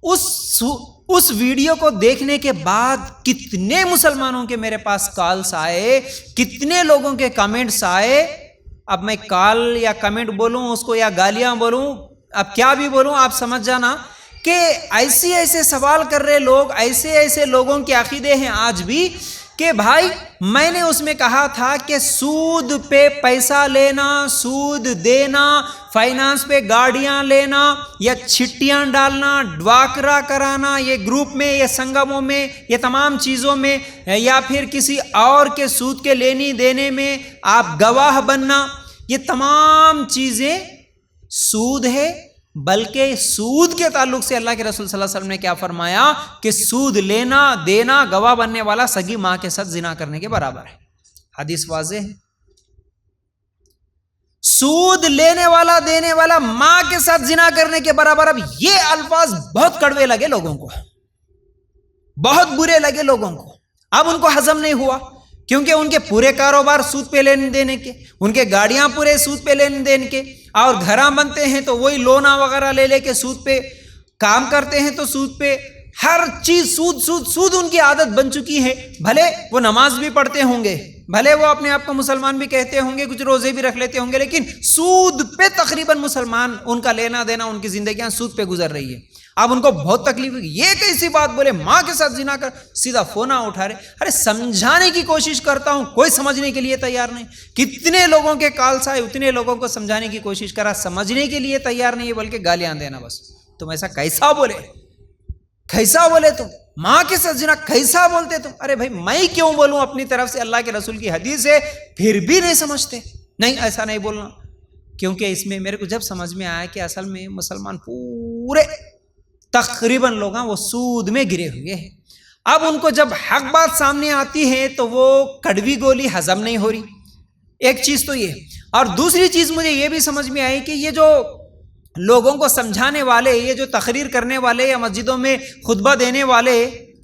Speaker 1: اس ویڈیو کو دیکھنے کے بعد کتنے مسلمانوں کے میرے پاس کالز آئے، کتنے لوگوں کے کمنٹس آئے۔ اب میں کال یا کمنٹ بولوں اس کو یا گالیاں بولوں، اب کیا بھی بولوں، آپ سمجھ جانا کہ ایسے سوال کر رہے لوگ، ایسے لوگوں کے عقیدے ہیں آج بھی کہ بھائی میں نے اس میں کہا تھا کہ سود پہ پیسہ لینا، سود دینا، فائنانس پہ گاڑیاں لینا یا چھٹیاں ڈالنا، ڈواکرا کرانا، یہ گروپ میں، یہ سنگموں میں، یہ تمام چیزوں میں، یا پھر کسی اور کے سود کے لینے دینے میں آپ گواہ بننا، یہ تمام چیزیں سود ہے۔ بلکہ سود کے تعلق سے اللہ کے رسول صلی اللہ علیہ وسلم نے کیا فرمایا کہ سود لینا دینا گواہ بننے والا سگی ماں کے ساتھ زنا کرنے کے برابر ہے۔ حدیث واضح ہے، سود لینے والا دینے والا ماں کے ساتھ زنا کرنے کے برابر۔ اب یہ الفاظ بہت کڑوے لگے لوگوں کو، بہت برے لگے لوگوں کو، اب ان کو ہضم نہیں ہوا، کیونکہ ان کے پورے کاروبار سود پہ لینے دینے کے، ان کے گاڑیاں پورے سود پہ لینے دینے کے، اور گھراں بنتے ہیں تو وہی لونا وغیرہ لے کے سود پہ کام کرتے ہیں، تو سود پہ ہر چیز سود ان کی عادت بن چکی ہے۔ بھلے وہ نماز بھی پڑھتے ہوں گے، بھلے وہ اپنے آپ کو مسلمان بھی کہتے ہوں گے، کچھ روزے بھی رکھ لیتے ہوں گے، لیکن سود پہ تقریباً مسلمان ان کا لینا دینا، ان کی زندگیاں سود پہ گزر رہی ہے۔ اب ان کو بہت تکلیف ہوئی، یہ کیسی بات بولے، ماں کے ساتھ زنا کر، سیدھا فون اٹھا رہے۔ ارے سمجھانے کی کوشش کرتا ہوں، کوئی سمجھنے کے لیے تیار نہیں۔ کتنے لوگوں کے کالس آئے، اتنے لوگوں کو سمجھانے کی کوشش کرا، سمجھنے کے لیے تیار نہیں ہے، بلکہ گالیاں دینا بس۔ تم ایسا کیسا بولے تم ماں کے ساتھ زنا کیسا بولتے تم؟ ارے بھائی میں کیوں بولوں، اپنی طرف سے اللہ کے رسول کی حدیث ہے، پھر بھی نہیں سمجھتے۔ نہیں ایسا نہیں بولنا، کیونکہ اس میں میرے کو جب سمجھ میں آیا کہ اصل میں مسلمان پورے تقریباً لوگ وہ سود میں گرے ہوئے ہیں۔ اب ان کو جب حق بات سامنے آتی ہے تو وہ کڑوی گولی ہضم نہیں ہو رہی، ایک چیز تو یہ، اور دوسری چیز مجھے یہ بھی سمجھ میں آئی کہ یہ جو لوگوں کو سمجھانے والے، یہ جو تقریر کرنے والے یا مسجدوں میں خطبہ دینے والے،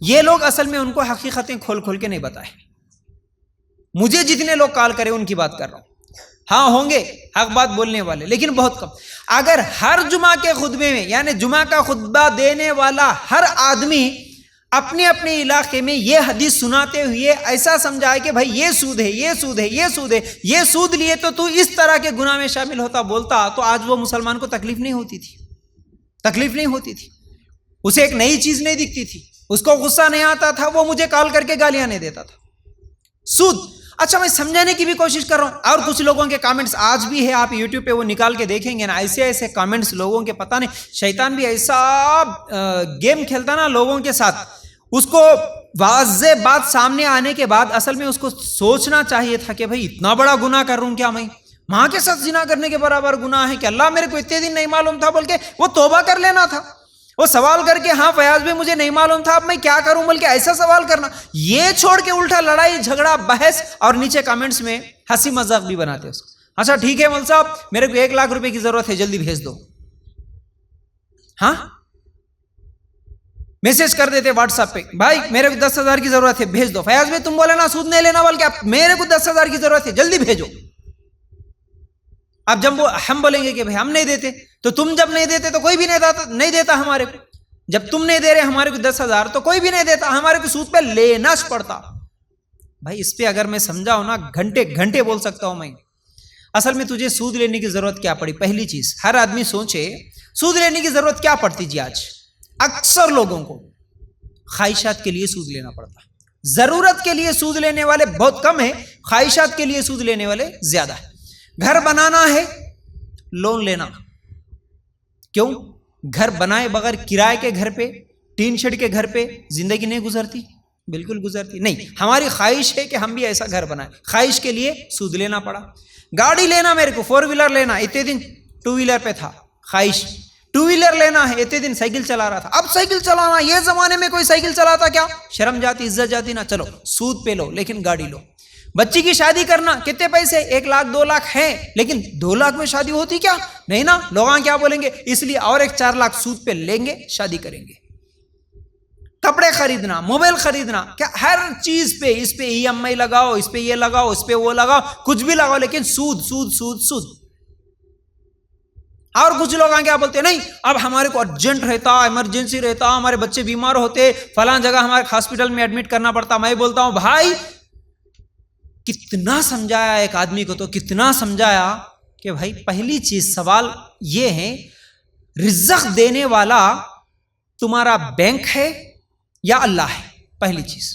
Speaker 1: یہ لوگ اصل میں ان کو حقیقتیں کھول کے نہیں بتائے۔ مجھے جتنے لوگ کال کرے ان کی بات کر رہا ہوں، ہاں ہوں گے حق بات بولنے والے، لیکن بہت کم۔ اگر ہر جمعہ کے خطبے میں، یعنی جمعہ کا خطبہ دینے والا ہر آدمی اپنے اپنے علاقے میں یہ حدیث سناتے ہوئے ایسا سمجھائے کہ بھائی یہ سود ہے، یہ سود ہے، یہ سود ہے، یہ سود لیے تو اس طرح کے گناہ میں شامل ہوتا، بولتا، تو آج وہ مسلمان کو تکلیف نہیں ہوتی تھی، اسے ایک نئی چیز نہیں دکھتی تھی، اس کو غصہ نہیں آتا تھا، وہ مجھے کال کر کے گالیاں نہیں دیتا تھا۔ سود، اچھا میں سمجھانے کی بھی کوشش کر رہا ہوں، اور کچھ لوگوں کے کامنٹس آج بھی ہے، آپ یوٹیوب پہ وہ نکال کے دیکھیں گے نا، ایسے کامنٹس لوگوں کے، پتہ نہیں شیطان بھی ایسا گیم کھیلتا نا لوگوں کے ساتھ، اس کو واضح بات سامنے آنے کے بعد اصل میں اس کو سوچنا چاہیے تھا کہ بھائی اتنا بڑا گناہ کر رہا ہوں کیا میں، ماں کے ساتھ زنا کرنے کے برابر گناہ ہے کہ اللہ میرے کو اتنے دن نہیں معلوم تھا، بلکہ وہ توبہ کر لینا تھا، وہ سوال کر کے ہاں فیاض بھی مجھے نہیں معلوم تھا، اب میں کیا کروں، بلکہ ایسا سوال کرنا، یہ چھوڑ کے الٹا لڑائی جھگڑا بحث، اور نیچے کامنٹس میں ہنسی مذاق بھی بناتے اس کو۔ اچھا ٹھیک ہے مول صاحب میرے کو 1 لاکھ روپے کی ضرورت ہے، جلدی بھیج دو، ہاں میسج کر دیتے واٹس ایپ پہ، بھائی میرے کو 10,000 کی ضرورت ہے بھیج دو۔ فیاض بھائی تم بولے نا سود نہیں لینا، بلکہ اب میرے کو 10,000 کی ضرورت ہے جلدی بھیجو۔ اب جب ہم بولیں گے کہ بھائی ہم نہیں دیتے، تو تم جب نہیں دیتے تو کوئی بھی نہیں دیتا ہمارے کو، جب تم نہیں دے رہے ہمارے کو 10,000 تو کوئی بھی نہیں دیتا، ہمارے کو سود پہ لینا پڑتا۔ بھائی اس پہ اگر میں سمجھاؤں نا گھنٹے بول سکتا ہوں میں۔ اصل میں تجھے سود لینے کی ضرورت کیا پڑی؟ پہلی چیز ہر آدمی سوچے سود لینے کی ضرورت کیا پڑتی جی؟ آج اکثر لوگوں کو خواہشات کے لیے سود لینا پڑتا، ضرورت کے لیے سود لینے والے بہت کم ہیں، خواہشات کے لیے سود لینے والے زیادہ ہیں۔ گھر بنانا ہے، لون لینا، کیوں؟ گھر بنائے بغیر کرائے کے گھر پہ، ٹین شیڈ کے گھر پہ زندگی نہیں گزرتی، بالکل گزرتی نہیں۔ ہماری خواہش ہے کہ ہم بھی ایسا گھر بنائیں، خواہش کے لیے سود لینا پڑا۔ گاڑی لینا، میرے کو 4 ویلر لینا، اتنے دن 2 ویلر پہ تھا، خواہش ٹو ویلر لینا ہے، اتنے دن سائیکل چلا رہا تھا، اب سائیکل چلانا، یہ زمانے میں کوئی سائیکل چلاتا کیا؟ شرم جاتی، عزت جاتی نا، چلو سود پہ لو لیکن گاڑی لو۔ بچی کی شادی کرنا، کتنے پیسے؟ 1 لاکھ 2 لاکھ ہیں، لیکن 2 لاکھ میں شادی ہوتی کیا؟ نہیں نا، لوگاں کیا بولیں گے، اس لیے اور ایک 4 لاکھ سود پہ لیں گے، شادی کریں گے۔ کپڑے خریدنا، موبائل خریدنا، کیا ہر چیز پہ، اس پہ EMI لگاؤ، اس پہ یہ لگاؤ، اس پہ وہ لگاؤ، کچھ بھی لگاؤ، لیکن سود سود سود سود۔ اور کچھ لوگ کیا بولتے ہیں، نہیں اب ہمارے کو ارجنٹ رہتا، ایمرجنسی رہتا، ہمارے بچے بیمار ہوتے، فلاں جگہ ہمارے ہاسپٹل میں ایڈمٹ کرنا پڑتا۔ میں بولتا ہوں بھائی کتنا سمجھایا ایک آدمی کو، تو کتنا سمجھایا کہ بھائی پہلی چیز سوال یہ ہے، رزق دینے والا تمہارا بینک ہے یا اللہ ہے؟ پہلی چیز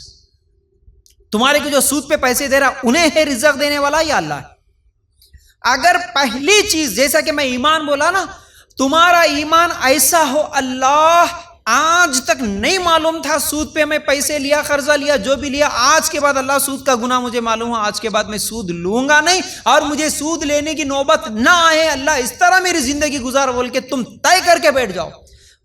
Speaker 1: تمہارے کو جو سود پہ پیسے دے رہا انہیں ہے رزق دینے والا یا اللہ ہے؟ اگر پہلی چیز جیسا کہ میں ایمان بولا نا، تمہارا ایمان ایسا ہو، اللہ آج تک نہیں معلوم تھا سود پہ میں پیسے لیا، قرضہ لیا، جو بھی لیا، آج کے بعد اللہ سود کا گناہ مجھے معلوم ہوا، آج کے بعد میں سود لوں گا نہیں، اور مجھے سود لینے کی نوبت نہ آئے، اللہ اس طرح میری زندگی گزار بول کے تم طے کر کے بیٹھ جاؤ،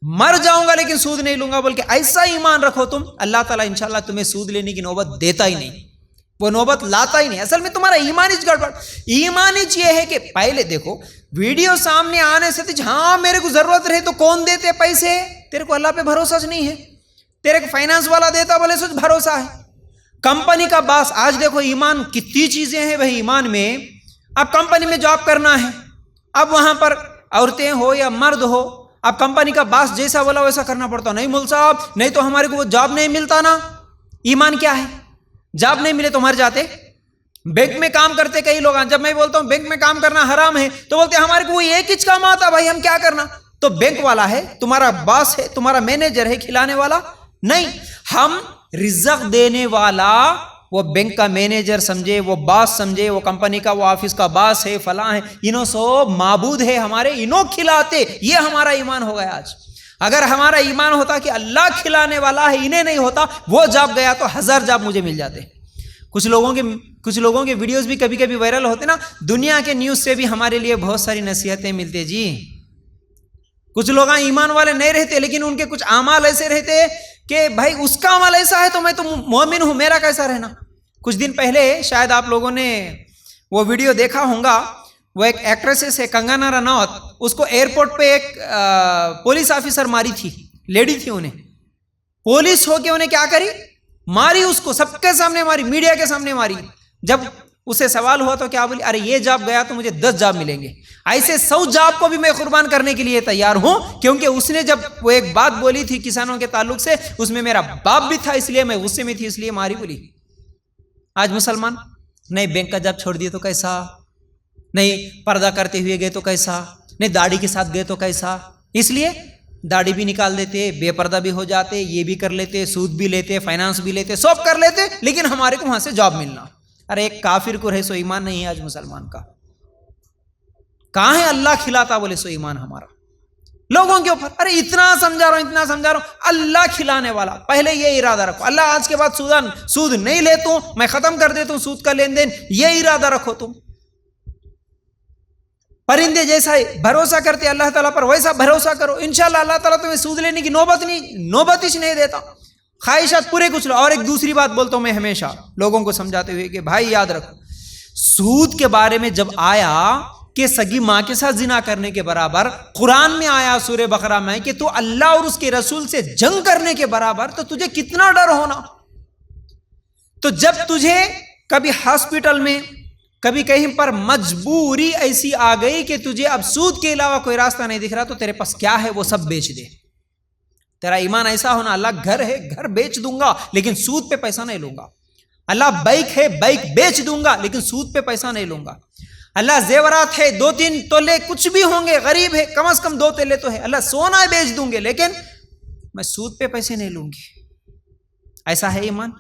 Speaker 1: مر جاؤں گا لیکن سود نہیں لوں گا بول کے ایسا ایمان رکھو تم، اللہ تعالیٰ انشاءاللہ تمہیں سود لینے کی نوبت دیتا ہی نہیں، وہ نوبت لاتا ہی نہیں۔ اصل میں تمہارا ایمان ہی گڑبڑ۔ ایمان ہی یہ ہے کہ پہلے دیکھو ویڈیو سامنے آنے سے ہاں میرے کو ضرورت رہے تو کون دیتے پیسے؟ تیرے کو اللہ پہ بھروسہ نہیں ہے، تیرے کو فائنانس والا دیتا بولے سوچ بھروسہ ہے، کمپنی کا باس۔ آج دیکھو ایمان کتنی چیزیں ہیں بھائی ایمان میں۔ اب کمپنی میں جاب کرنا ہے، اب وہاں پر عورتیں ہو یا مرد ہو، اب کمپنی کا باس جیسا بولا ویسا کرنا پڑتا۔ نہیں مول صاحب، نہیں تو ہمارے کو وہ جاب نہیں ملتا نا۔ ایمان کیا ہے؟ جاب نہیں ملے تو مر جاتے۔ بینک میں کام کرتے کئی لوگ، جب میں بولتا ہوں بینک میں کام کرنا حرام ہے تو بولتے ہیں ہمارے کو وہ ایک ہی کام آتا بھائی، ہم کیا کرنا؟ تو بینک والا ہے، تمہارا باس ہے، تمہارا مینیجر ہے، کھلانے والا نہیں۔ ہم رزق دینے والا وہ بینک کا مینیجر سمجھے، وہ باس سمجھے، وہ کمپنی کا وہ آفس کا باس ہے، فلاں ہے، انہوں سو معبود ہے ہمارے، انہوں کھلاتے، یہ ہمارا ایمان ہو گیا آج۔ اگر ہمارا ایمان ہوتا کہ اللہ کھلانے والا ہے، انہیں نہیں ہوتا، وہ جاب گیا تو 1000 جاب مجھے مل جاتے۔ کچھ لوگوں کے ویڈیوز بھی کبھی کبھی وائرل ہوتے نا، دنیا کے نیوز سے بھی ہمارے لیے بہت ساری نصیحتیں ملتے جی۔ کچھ لوگ ایمان والے نہیں رہتے لیکن ان کے کچھ اعمال ایسے رہتے کہ بھائی اس کا عمل ایسا ہے تو میں تو مومن ہوں، میرا کیسا رہنا۔ کچھ دن پہلے شاید آپ لوگوں نے وہ ویڈیو دیکھا ہوگا، وہ ایک ایکٹریس ہے کنگنا رناوت، اس کو ایئرپورٹ پہ ایک پولیس آفیسر ماری تھی، لیڈی تھی، انہیں پولیس ہو کے انہیں کیا کری، ماری، اس کو سب کے سامنے ماری، میڈیا کے سامنے ماری۔ جب اسے سوال ہوا تو کیا بولی، ارے یہ جاب گیا تو مجھے 10 جاب ملیں گے، ایسے 100 جاب کو بھی میں قربان کرنے کے لیے تیار ہوں، کیونکہ اس نے جب وہ ایک بات بولی تھی کسانوں کے تعلق سے، اس میں میرا باپ بھی تھا، اس لیے میں غصے میں تھی، اس لیے ماری بولی۔ آج مسلمان نہیں بینک کا جاب چھوڑ دیے تو کیسا، نہیں پردہ کرتے ہوئے گئے تو کیسا، نہیں داڑھی کے ساتھ گئے تو کیسا، اس لیے داڑھی بھی نکال دیتے، بے پردہ بھی ہو جاتے، یہ بھی کر لیتے، سود بھی لیتے، فائنانس بھی لیتے، سب کر لیتے، لیکن ہمارے کو وہاں سے جاب ملنا۔ ارے ایک کافر کو رہے سو ایمان نہیں ہے آج مسلمان کا، کہاں ہے اللہ کھلاتا بولے سو ایمان ہمارا لوگوں کے اوپر۔ ارے اتنا سمجھا رہا ہوں، اللہ کھلانے والا، پہلے یہ ارادہ رکھو، اللہ آج کے بعد سود نہیں لیتا ہوں، میں ختم کر دیتا ہوں سود کا لین دین، یہ ارادہ رکھو تم۔ پرندے جیسا بھروسہ کرتے اللہ تعالیٰ پر، ویسا بھروسہ کرو، انشاءاللہ اللہ تعالیٰ تمہیں سود لینے کی نوبت ہی نہیں دیتا۔ خواہشات پورے کچھ لو۔ اور ایک دوسری بات بولتا ہوں میں ہمیشہ لوگوں کو سمجھاتے ہوئے کہ بھائی یاد رکھو، سود کے بارے میں جب آیا کہ سگی ماں کے ساتھ زنا کرنے کے برابر، قرآن میں آیا سورہ بقرہ میں کہ تو اللہ اور اس کے رسول سے جنگ کرنے کے برابر، تو تجھے کتنا ڈر ہونا۔ تو جب تجھے کبھی ہاسپٹل میں، کبھی کہیں پر مجبوری ایسی آ گئی کہ تجھے اب سود کے علاوہ کوئی راستہ نہیں دکھ رہا، تو تیرے پاس کیا ہے وہ سب بیچ دے۔ تیرا ایمان ایسا ہونا، اللہ گھر ہے گھر بیچ دوں گا لیکن سود پہ پیسہ نہیں لوں گا، اللہ بائک ہے بائک بیچ دوں گا لیکن سود پہ پیسہ نہیں لوں گا، اللہ زیورات ہے 2-3 تولے کچھ بھی ہوں گے، غریب ہے کم از کم 2 تولے تو ہے، اللہ سونا بیچ دوں گے لیکن میں سود پہ پیسے نہیں لوں گی۔ ایسا ہے ایمان؟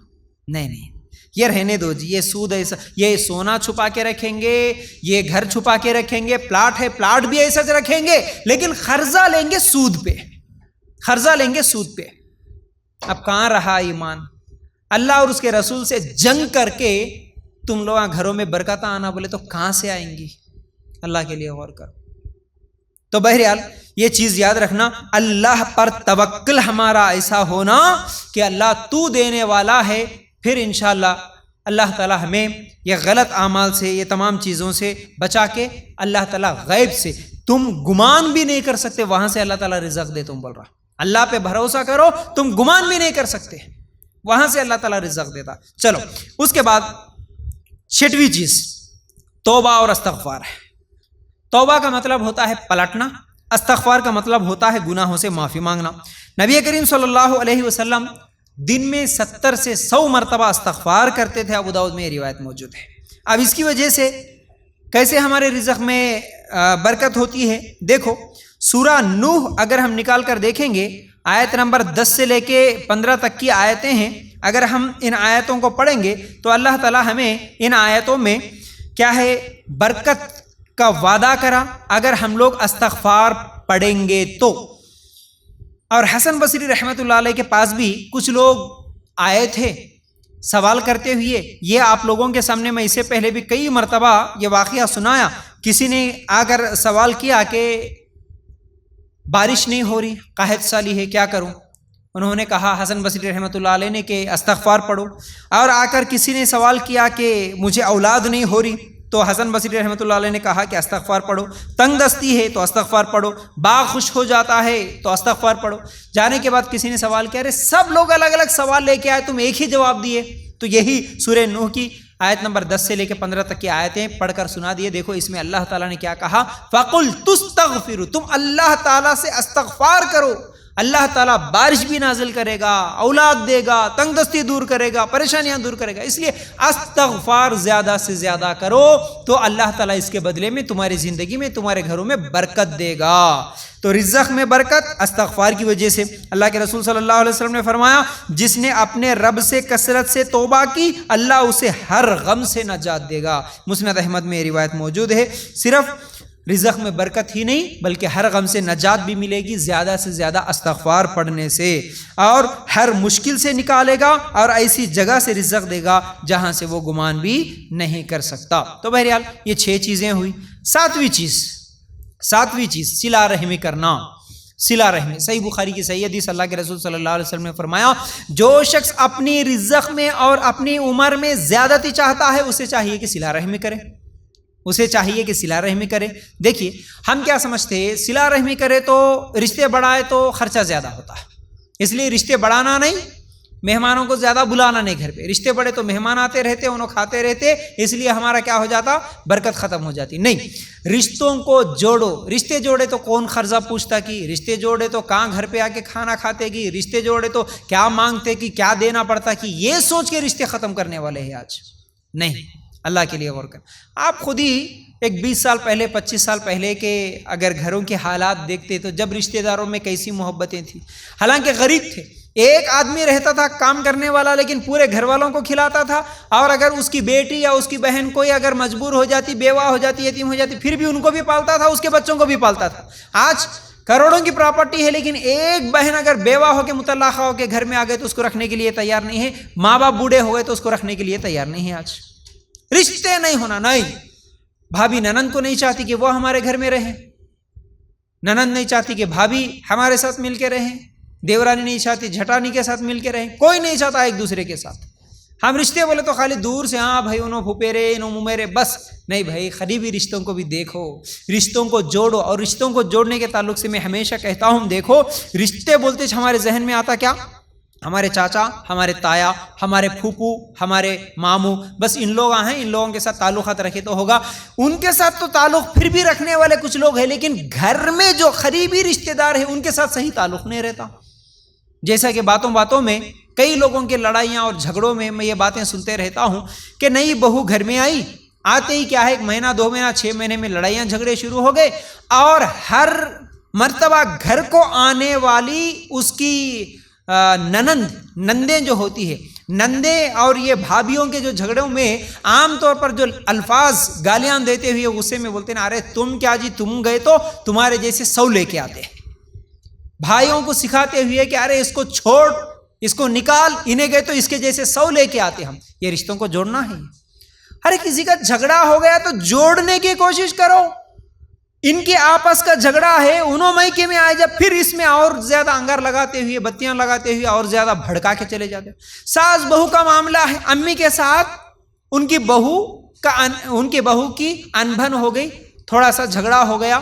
Speaker 1: نہیں، یہ رہنے دو جی، یہ سود ایسا، یہ سونا چھپا کے رکھیں گے، یہ گھر چھپا کے رکھیں گے، پلاٹ ہے پلاٹ بھی ایسا رکھیں گے، لیکن قرضہ لیں گے سود پہ، قرضہ لیں گے سود پہ۔ اب کہاں رہا ایمان؟ اللہ اور اس کے رسول سے جنگ کر کے تم لوگ گھروں میں برکتیں آنا بولے تو کہاں سے آئیں گی؟ اللہ کے لیے غور کر۔ تو بہرحال یہ چیز یاد رکھنا، اللہ پر توکل ہمارا ایسا ہونا کہ اللہ تو دینے والا ہے، پھر انشاءاللہ اللہ تعالی ہمیں یہ غلط اعمال سے، یہ تمام چیزوں سے بچا کے اللہ تعالی غیب سے، تم گمان بھی نہیں کر سکتے وہاں سے اللہ تعالی رزق دے، تم بول رہا اللہ پہ بھروسہ کرو، تم گمان بھی نہیں کر سکتے وہاں سے اللہ تعالی رزق دیتا۔ چلو اس کے بعد 6ویں چیز توبہ اور استغفار ہے۔ توبہ کا مطلب ہوتا ہے پلٹنا، استغفار کا مطلب ہوتا ہے گناہوں سے معافی مانگنا۔ نبی کریم صلی اللہ علیہ وسلم دن میں 70 سے 100 مرتبہ استغفار کرتے تھے، ابو داؤد میں یہ روایت موجود ہے۔ اب اس کی وجہ سے کیسے ہمارے رزق میں برکت ہوتی ہے، دیکھو سورہ نوح اگر ہم نکال کر دیکھیں گے، آیت نمبر 10 سے لے کے 15 تک کی آیتیں ہیں، اگر ہم ان آیتوں کو پڑھیں گے تو اللہ تعالی ہمیں ان آیتوں میں کیا ہے برکت کا وعدہ کرا اگر ہم لوگ استغفار پڑھیں گے تو۔ اور حسن بصری رحمۃ اللہ علیہ کے پاس بھی کچھ لوگ آئے تھے سوال کرتے ہوئے، یہ آپ لوگوں کے سامنے میں اس سے پہلے بھی کئی مرتبہ یہ واقعہ سنایا، کسی نے آ کر سوال کیا کہ بارش نہیں ہو رہی، قحط سالی ہے، کیا کروں؟ انہوں نے کہا حسن بصری رحمۃ اللہ علیہ نے کہ استغفار پڑھو۔ اور آ کر کسی نے سوال کیا کہ مجھے اولاد نہیں ہو رہی، تو حسن بصری رحمۃ اللہ علیہ نے کہا کہ استغفار پڑھو۔ تنگ دستی ہے تو استغفار پڑھو، باغ خشک ہو جاتا ہے تو استغفار پڑھو۔ جانے کے بعد کسی نے سوال کیا، ارے سب لوگ الگ الگ سوال لے کے آئے، تم ایک ہی جواب دیے۔ تو یہی سورہ نوح کی آیت نمبر 10 سے لے کے 15 تک کی آیتیں پڑھ کر سنا دیے۔ دیکھو اس میں اللہ تعالیٰ نے کیا کہا، فَقُلْ تُسْتَغْفِرُ، تم اللہ تعالیٰ سے استغفار کرو، اللہ تعالیٰ بارش بھی نازل کرے گا، اولاد دے گا، تنگ دستی دور کرے گا، پریشانیاں دور کرے گا۔ اس لیے استغفار زیادہ سے زیادہ کرو تو اللہ تعالیٰ اس کے بدلے میں تمہاری زندگی میں، تمہارے گھروں میں برکت دے گا۔ تو رزق میں برکت استغفار کی وجہ سے۔ اللہ کے رسول صلی اللہ علیہ وسلم نے فرمایا، جس نے اپنے رب سے کثرت سے توبہ کی اللہ اسے ہر غم سے نجات دے گا۔ مسند احمد میں یہ روایت موجود ہے۔ صرف رزق میں برکت ہی نہیں بلکہ ہر غم سے نجات بھی ملے گی زیادہ سے زیادہ استغفار پڑھنے سے، اور ہر مشکل سے نکالے گا اور ایسی جگہ سے رزق دے گا جہاں سے وہ گمان بھی نہیں کر سکتا۔ تو بہرحال یہ 6 چیزیں ہوئی۔ 7ویں چیز صلہ رحمی کرنا۔ صلہ رحمی، صحیح بخاری کی صحیح حدیث، اللہ کے رسول صلی اللہ علیہ وسلم نے فرمایا، جو شخص اپنی رزق میں اور اپنی عمر میں زیادتی چاہتا ہے اسے چاہیے کہ صلہ رحمی کرے، اسے چاہیے کہ صلہ رحمی کرے۔ دیکھیے ہم کیا سمجھتے ہیں، صلہ رحمی کرے تو رشتے بڑھائے تو خرچہ زیادہ ہوتا ہے، اس لیے رشتے بڑھانا نہیں، مہمانوں کو زیادہ بلانا نہیں گھر پہ۔ رشتے بڑے تو مہمان آتے رہتے، انہوں کھاتے رہتے، اس لیے ہمارا کیا ہو جاتا، برکت ختم ہو جاتی۔ نہیں، رشتوں کو جوڑو۔ رشتے جوڑے تو کون قرضہ پوچھتا کی، رشتے جوڑے تو کہاں گھر پہ آ کے کھانا کھاتے کی، رشتے جوڑے تو کیا مانگتے کی، کیا دینا پڑتا کی، یہ سوچ کے رشتے ختم کرنے والے ہیں آج۔ نہیں، اللہ کے لیے غور کر۔ آپ خود ہی ایک 20 سال پہلے 25 سال پہلے کے اگر گھروں کے حالات دیکھتے تو جب رشتہ داروں میں کیسی محبتیں تھیں، حالانکہ غریب تھے، ایک آدمی رہتا تھا کام کرنے والا لیکن پورے گھر والوں کو کھلاتا تھا، اور اگر اس کی بیٹی یا اس کی بہن کوئی اگر مجبور ہو جاتی، بیوہ ہو جاتی، یتیم ہو جاتی، پھر بھی ان کو بھی پالتا تھا، اس کے بچوں کو بھی پالتا تھا۔ آج کروڑوں کی پراپرٹی ہے لیکن ایک بہن اگر بیوہ ہو کے مطلقہ ہو کے گھر میں آ گئے تو اس کو رکھنے کے لیے تیار نہیں ہے، ماں باپ بوڑھے ہو گئے تو اس کو رکھنے کے لیے تیار نہیں ہے۔ آج رشتے نہیں ہونا، نہیں، بھابھی ننند کو نہیں چاہتی کہ وہ ہمارے گھر میں رہیں، ننند نہیں چاہتی کہ بھابھی ہمارے ساتھ مل کے رہیں، دیورانی نہیں چاہتی جھٹانی کے ساتھ مل کے رہیں، کوئی نہیں چاہتا ایک دوسرے کے ساتھ۔ ہم رشتے بولے تو خالی دور سے، ہاں بھائی انہوں پھپیرے انہوں ممیرے، بس نہیں بھائی، قریبی رشتوں کو بھی دیکھو، رشتوں کو جوڑو۔ اور رشتوں کو جوڑنے کے تعلق سے میں ہمیشہ کہتا ہوں، دیکھو رشتے بولتے ہمارے ذہن میں آتا کیا، ہمارے چاچا، ہمارے تایا، ہمارے پھوپھو، ہمارے ماموں، بس ان لوگ ہیں، ان لوگوں کے ساتھ تعلقات رکھے تو ہوگا۔ ان کے ساتھ تو تعلق پھر بھی رکھنے والے کچھ لوگ ہیں لیکن گھر میں جو قریبی رشتہ دار ہیں ان کے ساتھ صحیح تعلق نہیں رہتا۔ جیسا کہ باتوں باتوں میں کئی لوگوں کے لڑائیاں اور جھگڑوں میں یہ باتیں سنتے رہتا ہوں کہ نئی بہو گھر میں آئی، آتے ہی کیا ہے 1 مہینہ 2 مہینہ 6 مہینے میں لڑائیاں جھگڑے شروع ہو گئے، اور ہر مرتبہ گھر کو آنے والی اس کی نندیں جو ہوتی ہے، نندیں اور یہ بھابھیوں کے جو جھگڑوں میں عام طور پر جو الفاظ گالیاں دیتے ہوئے غصے میں بولتے ہیں، ارے تم کیا جی، تم گئے تو تمہارے جیسے 100 لے کے آتے ہیں۔ بھائیوں کو سکھاتے ہوئے کہ ارے اس کو چھوڑ، اس کو نکال، انہیں گئے تو اس کے جیسے 100 لے کے آتے ہم۔ یہ رشتوں کو جوڑنا ہے۔ ہر کسی کا جھگڑا ہو گیا تو جوڑنے کی کوشش کرو، ان کے آپس کا جھگڑا ہے، انہوں میکے میں آئے جب، پھر اس میں اور زیادہ انگار لگاتے ہوئے، بتیاں لگاتے ہوئے اور زیادہ بھڑکا کے چلے جاتے. ساس بہو کا معاملہ ہے، امی کے ساتھ ان کی بہو کی انبن ہو گئی، تھوڑا سا جھگڑا ہو گیا،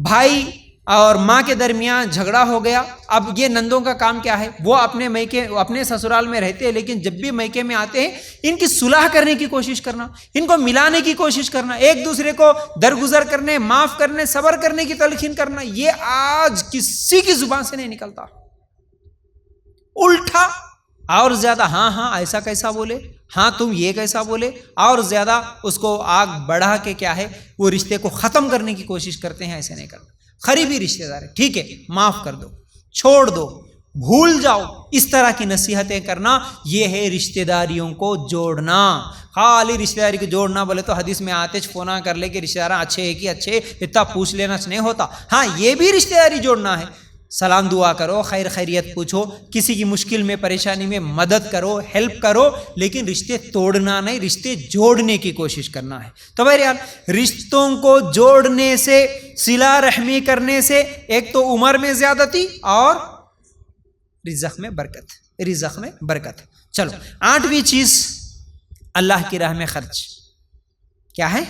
Speaker 1: بھائی اور ماں کے درمیان جھگڑا ہو گیا. اب یہ نندوں کا کام کیا ہے؟ وہ اپنے سسرال میں رہتے ہیں، لیکن جب بھی میکے میں آتے ہیں ان کی صلح کرنے کی کوشش کرنا، ان کو ملانے کی کوشش کرنا، ایک دوسرے کو درگزر کرنے، معاف کرنے، صبر کرنے کی تلقین کرنا. یہ آج کسی کی زبان سے نہیں نکلتا. الٹا اور زیادہ ہاں ایسا کیسا بولے، ہاں تم یہ کیسا بولے، اور زیادہ اس کو آگ بڑھا کے کیا ہے وہ رشتے کو ختم کرنے کی کوشش کرتے ہیں. ایسے نہیں کرنا. قریبی رشتے دار ہے، ٹھیک ہے معاف کر دو، چھوڑ دو، بھول جاؤ، اس طرح کی نصیحتیں کرنا، یہ ہے رشتے داریوں کو جوڑنا. خالی رشتے داری کو جوڑنا بولے تو حدیث میں آتے فونا کر لے کہ رشتے دار اچھے ہے کہ اچھے، اتنا پوچھ لینا نہیں ہوتا. ہاں یہ بھی رشتے داری جوڑنا ہے، سلام دعا کرو، خیر خیریت پوچھو، کسی کی مشکل میں پریشانی میں مدد کرو، ہیلپ کرو، لیکن رشتے توڑنا نہیں، رشتے جوڑنے کی کوشش کرنا ہے. تو بہرحال رشتوں کو جوڑنے سے، صلہ رحمی کرنے سے، ایک تو عمر میں زیادتی اور رزق میں برکت. چلو 8ویں چیز اللہ کی راہ میں خرچ. کیا ہے؟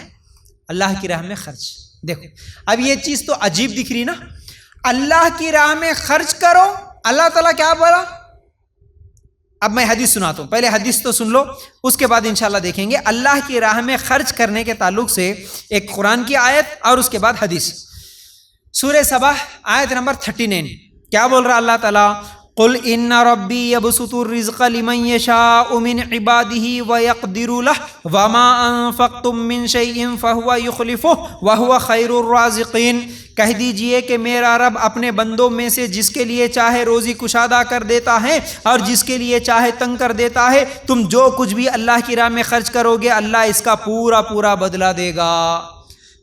Speaker 1: اللہ کی راہ میں خرچ. دیکھو اب یہ چیز تو عجیب دکھ رہی نا، اللہ کی راہ میں خرچ کرو. اللہ تعالیٰ کیا بولا؟ اب میں حدیث سناتا ہوں، پہلے حدیث تو سن لو، اس کے بعد انشاءاللہ دیکھیں گے اللہ کی راہ میں خرچ کرنے کے تعلق سے ایک قرآن کی آیت اور اس کے بعد حدیث. سورہ سبا آیت نمبر 39 کیا بول رہا اللہ تعالیٰ؟ قل ان ربی یبسط الرزق لمن یشاء من عباده ویقدر له وما انفقتم من شیء فهو یخلفه وهو خیر الرازقین. کہہ دیجئے کہ میرا رب اپنے بندوں میں سے جس کے لیے چاہے روزی کشادہ کر دیتا ہے اور جس کے لیے چاہے تنگ کر دیتا ہے. تم جو کچھ بھی اللہ کی راہ میں خرچ کرو گے اللہ اس کا پورا بدلہ دے گا.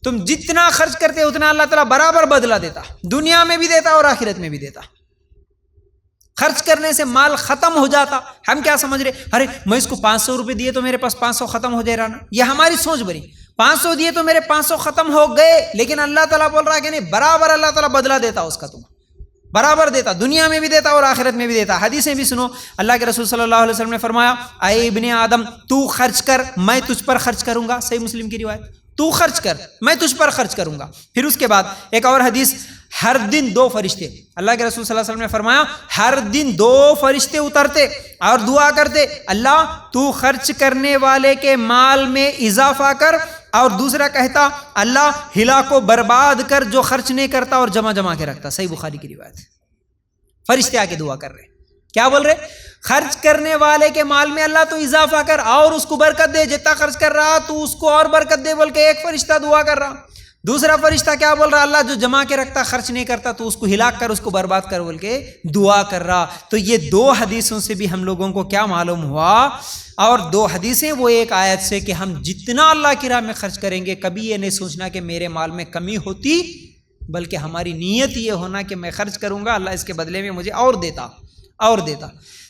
Speaker 1: تم جتنا خرچ کرتے اتنا اللہ تعالیٰ برابر بدلہ دیتا، دنیا میں بھی دیتا اور آخرت میں بھی دیتا. خرچ کرنے سے مال ختم ہو جاتا. ہم کیا سمجھ رہے، ارے میں اس کو 500 روپے دیے تو میرے پاس 500 ختم ہو جائے رہا نا. یہ ہماری سوچ بنی، 500 دیے تو میرے 500 ختم ہو گئے. لیکن اللہ تعالیٰ بول رہا ہے کہ نہیں، برابر اللہ تعالیٰ بدلہ دیتا اس کا، تم برابر دیتا، دنیا میں بھی دیتا اور آخرت میں بھی دیتا. حدیثیں بھی سنو، اللہ کے رسول صلی اللہ علیہ وسلم نے فرمایا اے ابن آدم تو خرچ کر میں تجھ پر خرچ کروں گا. صحیح مسلم کی روایت، تو خرچ کر میں تجھ پر خرچ کروں گا. پھر اس کے بعد ایک اور حدیث، ہر دن 2 فرشتے، اللہ کے رسول صلی اللہ علیہ وسلم نے فرمایا ہر دن 2 فرشتے اترتے اور دعا کرتے، اللہ تو خرچ کرنے والے کے مال میں اضافہ کر، اور دوسرا کہتا اللہ ہلا کو برباد کر جو خرچ نہیں کرتا اور جمع کے رکھتا. صحیح بخاری کی روایت. فرشتے آ کے دعا کر رہے، کیا بول رہے؟ خرچ کرنے والے کے مال میں اللہ تو اضافہ کر اور اس کو برکت دے، جتنا خرچ کر رہا تو اس کو اور برکت دے بول کے ایک فرشتہ دعا کر رہا. دوسرا فرشتہ کیا بول رہا؟ اللہ جو جمع کے رکھتا خرچ نہیں کرتا تو اس کو ہلاک کر، اس کو برباد کر بول کے دعا کر رہا. تو یہ 2 حدیثوں سے بھی ہم لوگوں کو کیا معلوم ہوا، اور 2 حدیثیں وہ ایک آیت سے، کہ ہم جتنا اللہ کی راہ میں خرچ کریں گے کبھی یہ نہیں سوچنا کہ میرے مال میں کمی ہوتی، بلکہ ہماری نیت یہ ہونا کہ میں خرچ کروں گا اللہ اس کے بدلے میں مجھے اور دیتا.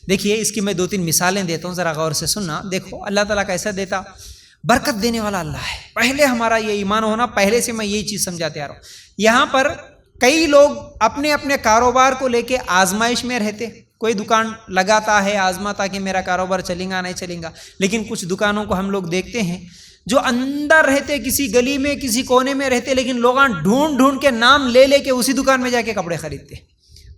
Speaker 1: دیکھیے اس کی میں 2-3 مثالیں دیتا ہوں، ذرا غور سے سننا. دیکھو اللہ تعالیٰ کیسا دیتا، برکت دینے والا اللہ ہے. پہلے ہمارا یہ ایمان ہونا، پہلے سے میں یہی چیز سمجھاتے آ رہا ہوں. یہاں پر کئی لوگ اپنے کاروبار کو لے کے آزمائش میں رہتے. کوئی دکان لگاتا ہے آزماتا کہ میرا کاروبار چلے گا نہیں چلے گا. لیکن کچھ دکانوں کو ہم لوگ دیکھتے ہیں جو اندر رہتے، کسی گلی میں کسی کونے میں رہتے، لیکن لوگ ڈھونڈ کے نام لے کے اسی دکان میں جا کے کپڑے خریدتے.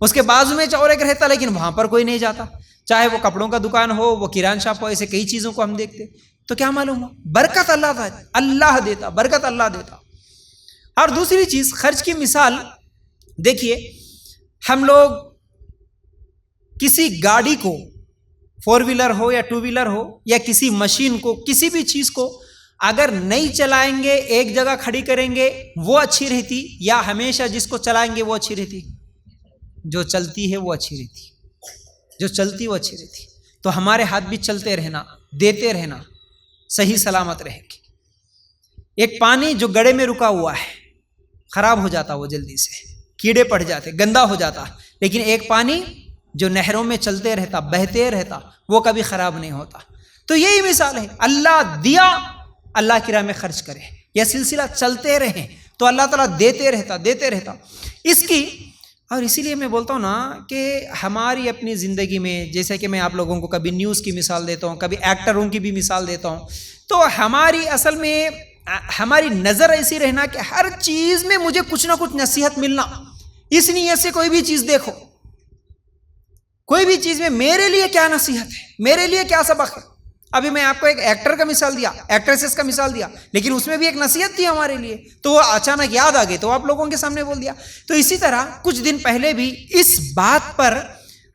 Speaker 1: اس کے بازو میں اور ایک رہتا لیکن وہاں پر کوئی نہیں جاتا، چاہے وہ کپڑوں کا دکان ہو، وہ کران شاپ ہو. ایسے کئی چیزوں کو ہم دیکھتے. تو کیا معلوم ہو، برکت اللہ دیتا، برکت اللہ دیتا. اور دوسری چیز خرچ کی مثال دیکھیے، ہم لوگ کسی گاڑی کو، 4 ویلر ہو یا 2 ویلر ہو، یا کسی مشین کو، کسی بھی چیز کو اگر نہیں چلائیں گے، ایک جگہ کھڑی کریں گے وہ اچھی رہتی، یا ہمیشہ جس کو چلائیں گے وہ اچھی رہتی؟ جو چلتی ہے وہ اچھی رہتی، جو چلتی وہ اچھی رہتی. تو ہمارے ہاتھ بھی چلتے رہنا، دیتے رہنا، صحیح سلامت رہے گی. ایک پانی جو گڑھے میں رکا ہوا ہے خراب ہو جاتا، وہ جلدی سے کیڑے پڑ جاتے، گندا ہو جاتا. لیکن ایک پانی جو نہروں میں چلتے رہتا، بہتے رہتا، وہ کبھی خراب نہیں ہوتا. تو یہی مثال ہے، اللہ دیا، اللہ کی راہ میں خرچ کرے، یہ سلسلہ چلتے رہیں. تو اللہ تعالیٰ دیتے رہتا اس کی. اور اسی لیے میں بولتا ہوں نا کہ ہماری اپنی زندگی میں، جیسے کہ میں آپ لوگوں کو کبھی نیوز کی مثال دیتا ہوں، کبھی ایکٹروں کی بھی مثال دیتا ہوں، تو ہماری اصل میں ہماری نظر ایسی رہنا کہ ہر چیز میں مجھے کچھ نہ کچھ نصیحت ملنا. اس نیت سے کوئی بھی چیز دیکھو، کوئی بھی چیز میں میرے لیے کیا نصیحت ہے، میرے لیے کیا سبق ہے. ابھی میں آپ کو ایک ایکٹر کا مثال دیا، ایکٹریسز کا مثال دیا، لیکن اس میں بھی ایک نصیحت تھی ہمارے لیے، تو وہ اچانک یاد آ گئی تو آپ لوگوں کے سامنے بول دیا. تو اسی طرح کچھ دن پہلے بھی اس بات پر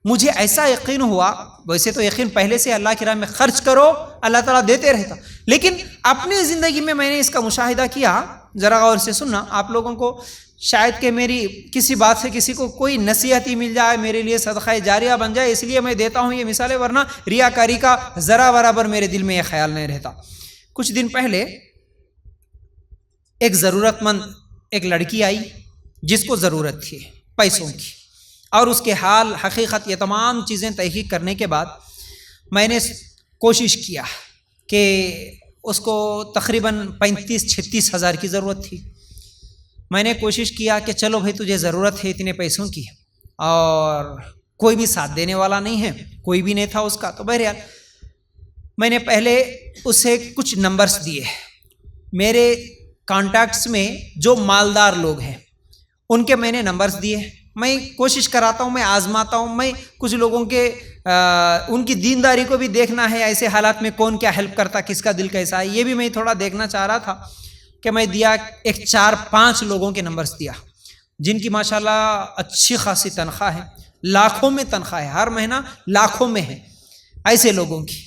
Speaker 1: مجھے ایسا یقین ہوا. ویسے تو یقین پہلے سے اللہ کی راہ میں خرچ کرو، اللہ تعالیٰ دیتے رہتا، لیکن اپنی زندگی میں میں نے اس کا مشاہدہ کیا. ذرا غور سے سننا. آپ لوگوں کو شاید کہ میری کسی بات سے کسی کو کوئی نصیحت ہی مل جائے، میرے لیے صدقہ جاریہ بن جائے، اس لیے میں دیتا ہوں یہ مثالیں، ورنہ ریاکاری کا ذرا برابر میرے دل میں یہ خیال نہیں رہتا. کچھ دن پہلے ایک ضرورت مند ایک لڑکی آئی جس کو ضرورت تھی پیسوں کی، اور اس کے حال حقیقت یہ تمام چیزیں تحقیق کرنے کے بعد میں نے کوشش کیا کہ اس کو تقریباً 35-36 ہزار کی ضرورت تھی. میں نے کوشش کیا کہ چلو بھائی تجھے ضرورت ہے اتنے پیسوں کی، اور کوئی بھی ساتھ دینے والا نہیں ہے، کوئی بھی نہیں تھا اس کا. تو بہرحال میں نے پہلے اسے کچھ نمبرز دیے. میرے کانٹیکٹس میں جو مالدار لوگ ہیں ان کے میں نے نمبرز دیے. میں کوشش کراتا ہوں، میں آزماتا ہوں، میں کچھ لوگوں کے ان کی دینداری کو بھی دیکھنا ہے، ایسے حالات میں کون کیا ہیلپ کرتا، کس کا دل کیسا ہے، یہ بھی میں تھوڑا دیکھنا چاہ رہا تھا. کہ میں دیا ایک 4-5 لوگوں کے نمبرز دیا جن کی ماشاءاللہ اچھی خاصی تنخواہ ہے، لاکھوں میں تنخواہ ہے، ہر مہینہ لاکھوں میں ہے ایسے لوگوں کی.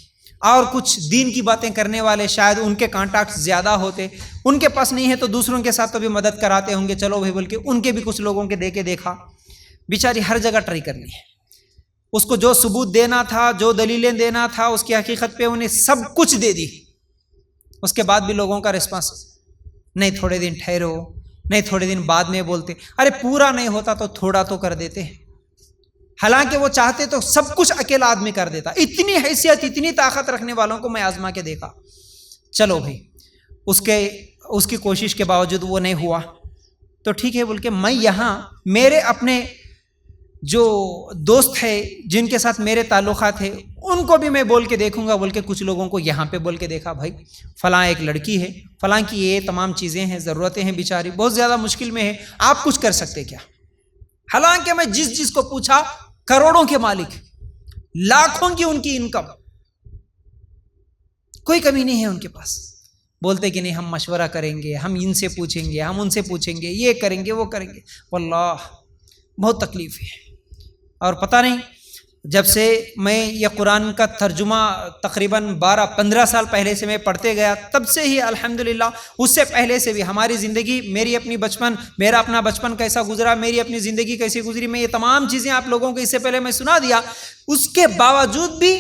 Speaker 1: اور کچھ دین کی باتیں کرنے والے، شاید ان کے کانٹیکٹ زیادہ ہوتے، ان کے پاس نہیں ہے تو دوسروں کے ساتھ تو بھی مدد کراتے ہوں گے، چلو بھائی بول کے ان کے بھی کچھ لوگوں کے دے کے دیکھا. بیچاری ہر جگہ ٹرائی کرنی ہے، اس کو جو ثبوت دینا تھا، جو دلیلیں دینا تھا، اس کی حقیقت پہ انہیں سب کچھ دے دی. اس کے بعد بھی لوگوں کا رسپانس نہیں، تھوڑے دن ٹھہرو، نہیں تھوڑے دن بعد میں بولتے. ارے پورا نہیں ہوتا تو تھوڑا تو کر دیتے، حالانکہ وہ چاہتے تو سب کچھ اکیلا آدمی کر دیتا. اتنی حیثیت، اتنی طاقت رکھنے والوں کو میں آزما کے دیکھا. چلو بھائی اس کی کوشش کے باوجود وہ نہیں ہوا تو ٹھیک ہے بول کے میں یہاں میرے اپنے جو دوست ہے جن کے ساتھ میرے تعلقات ہیں ان کو بھی میں بول کے دیکھوں گا بول کے کچھ لوگوں کو یہاں پہ بول کے دیکھا. بھائی فلاں ایک لڑکی ہے، فلاں کی یہ تمام چیزیں ہیں، ضرورتیں ہیں، بیچاری بہت زیادہ مشکل میں ہے، آپ کچھ کر سکتے کیا؟ حالانکہ میں جس کو پوچھا کروڑوں کے مالک، لاکھوں کی ان کی انکم، کوئی کمی نہیں ہے ان کے پاس. بولتے کہ نہیں ہم مشورہ کریں گے، ہم ان سے پوچھیں گے، ہم ان سے پوچھیں گے، یہ کریں گے وہ کریں گے. واللہ بہت تکلیف ہے. اور پتہ نہیں جب سے میں یہ قرآن کا ترجمہ تقریباً 12-15 سال پہلے سے میں پڑھتے گیا، تب سے ہی الحمدللہ، اس سے پہلے سے بھی ہماری زندگی، میرا اپنا بچپن کیسا گزرا، میری اپنی زندگی کیسی گزری، میں یہ تمام چیزیں آپ لوگوں کو اس سے پہلے میں سنا دیا. اس کے باوجود بھی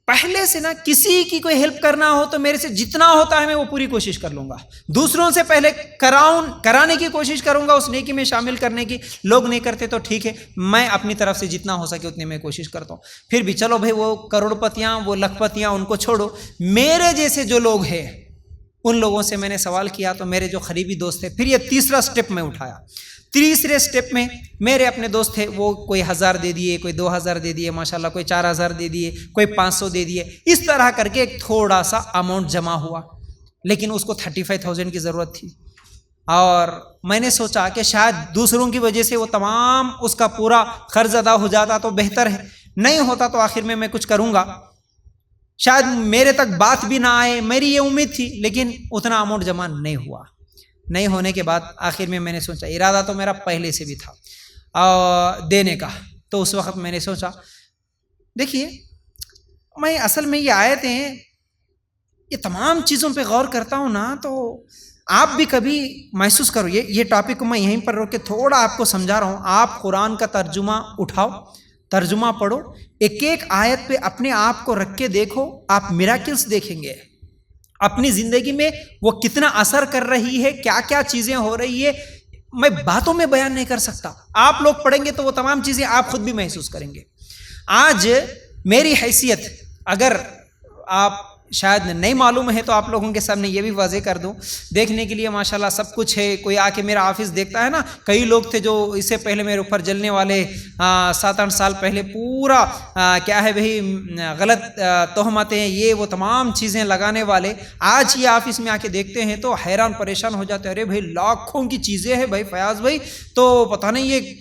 Speaker 1: پہلے سے کسی کی کوئی ہیلپ کرنا ہو تو میرے سے جتنا ہوتا ہے میں وہ پوری کوشش کر لوں گا. دوسروں سے پہلے کرانے کی کوشش کروں گا، اس نیکی میں شامل کرنے کی. لوگ نہیں کرتے تو ٹھیک ہے، میں اپنی طرف سے جتنا ہو سکے اتنے میں کوشش کرتا ہوں. پھر بھی چلو بھائی وہ کروڑ پتیاں، وہ لکھ پتیاں ان کو چھوڑو. میرے جیسے جو لوگ ہیں ان لوگوں سے میں نے سوال کیا تو میرے جو قریبی دوست تھے، پھر یہ تیسرا سٹیپ میں اٹھایا. تیسرے سٹیپ میں میرے اپنے دوست تھے، وہ کوئی 1000 دے دیے، کوئی 2000 دے دیے، ماشاءاللہ کوئی 4000 دے دیے، کوئی 500 دے دیے. اس طرح کر کے ایک تھوڑا سا اماؤنٹ جمع ہوا. لیکن اس کو 35,000 کی ضرورت تھی، اور میں نے سوچا کہ شاید دوسروں کی وجہ سے وہ تمام اس کا پورا قرض ادا ہو جاتا تو بہتر ہے، نہیں ہوتا تو آخر میں کچھ کروں گا، شاید میرے تک بات بھی نہ آئے. میری یہ امید تھی، لیکن اتنا اماؤنٹ جمع نہیں ہوا. نہیں ہونے کے بعد آخر میں نے سوچا، ارادہ تو میرا پہلے سے بھی تھا دینے کا. تو اس وقت میں نے سوچا دیکھیے میں اصل میں یہ آیتیں، یہ تمام چیزوں پہ غور کرتا ہوں نا، تو آپ بھی کبھی محسوس کرو. یہ ٹاپک کو میں یہیں پر روک کے تھوڑا آپ کو سمجھا رہا ہوں. آپ قرآن کا ترجمہ اٹھاؤ، ترجمہ پڑھو، ایک ایک آیت پہ اپنے آپ کو رکھ کے دیکھو، آپ میراکلز دیکھیں گے. اپنی زندگی میں وہ کتنا اثر کر رہی ہے، کیا کیا چیزیں ہو رہی ہے، میں باتوں میں بیان نہیں کر سکتا. آپ لوگ پڑھیں گے تو وہ تمام چیزیں آپ خود بھی محسوس کریں گے. آج میری حیثیت، اگر آپ شاید نہیں معلوم ہے تو آپ لوگوں کے سامنے یہ بھی واضح کر دوں، دیکھنے کے لیے ماشاءاللہ سب کچھ ہے، کوئی آ کے میرا آفس دیکھتا ہے نا، کئی لوگ تھے جو اس سے پہلے میرے اوپر جلنے والے 7-8 سال پہلے پورا کیا ہے بھئی غلط تہمتیں یہ وہ تمام چیزیں لگانے والے، آج یہ آفس میں آ کے دیکھتے ہیں تو حیران پریشان ہو جاتے ہیں، ارے بھائی لاکھوں کی چیزیں ہیں بھائی فیاض بھائی، تو پتہ نہیں یہ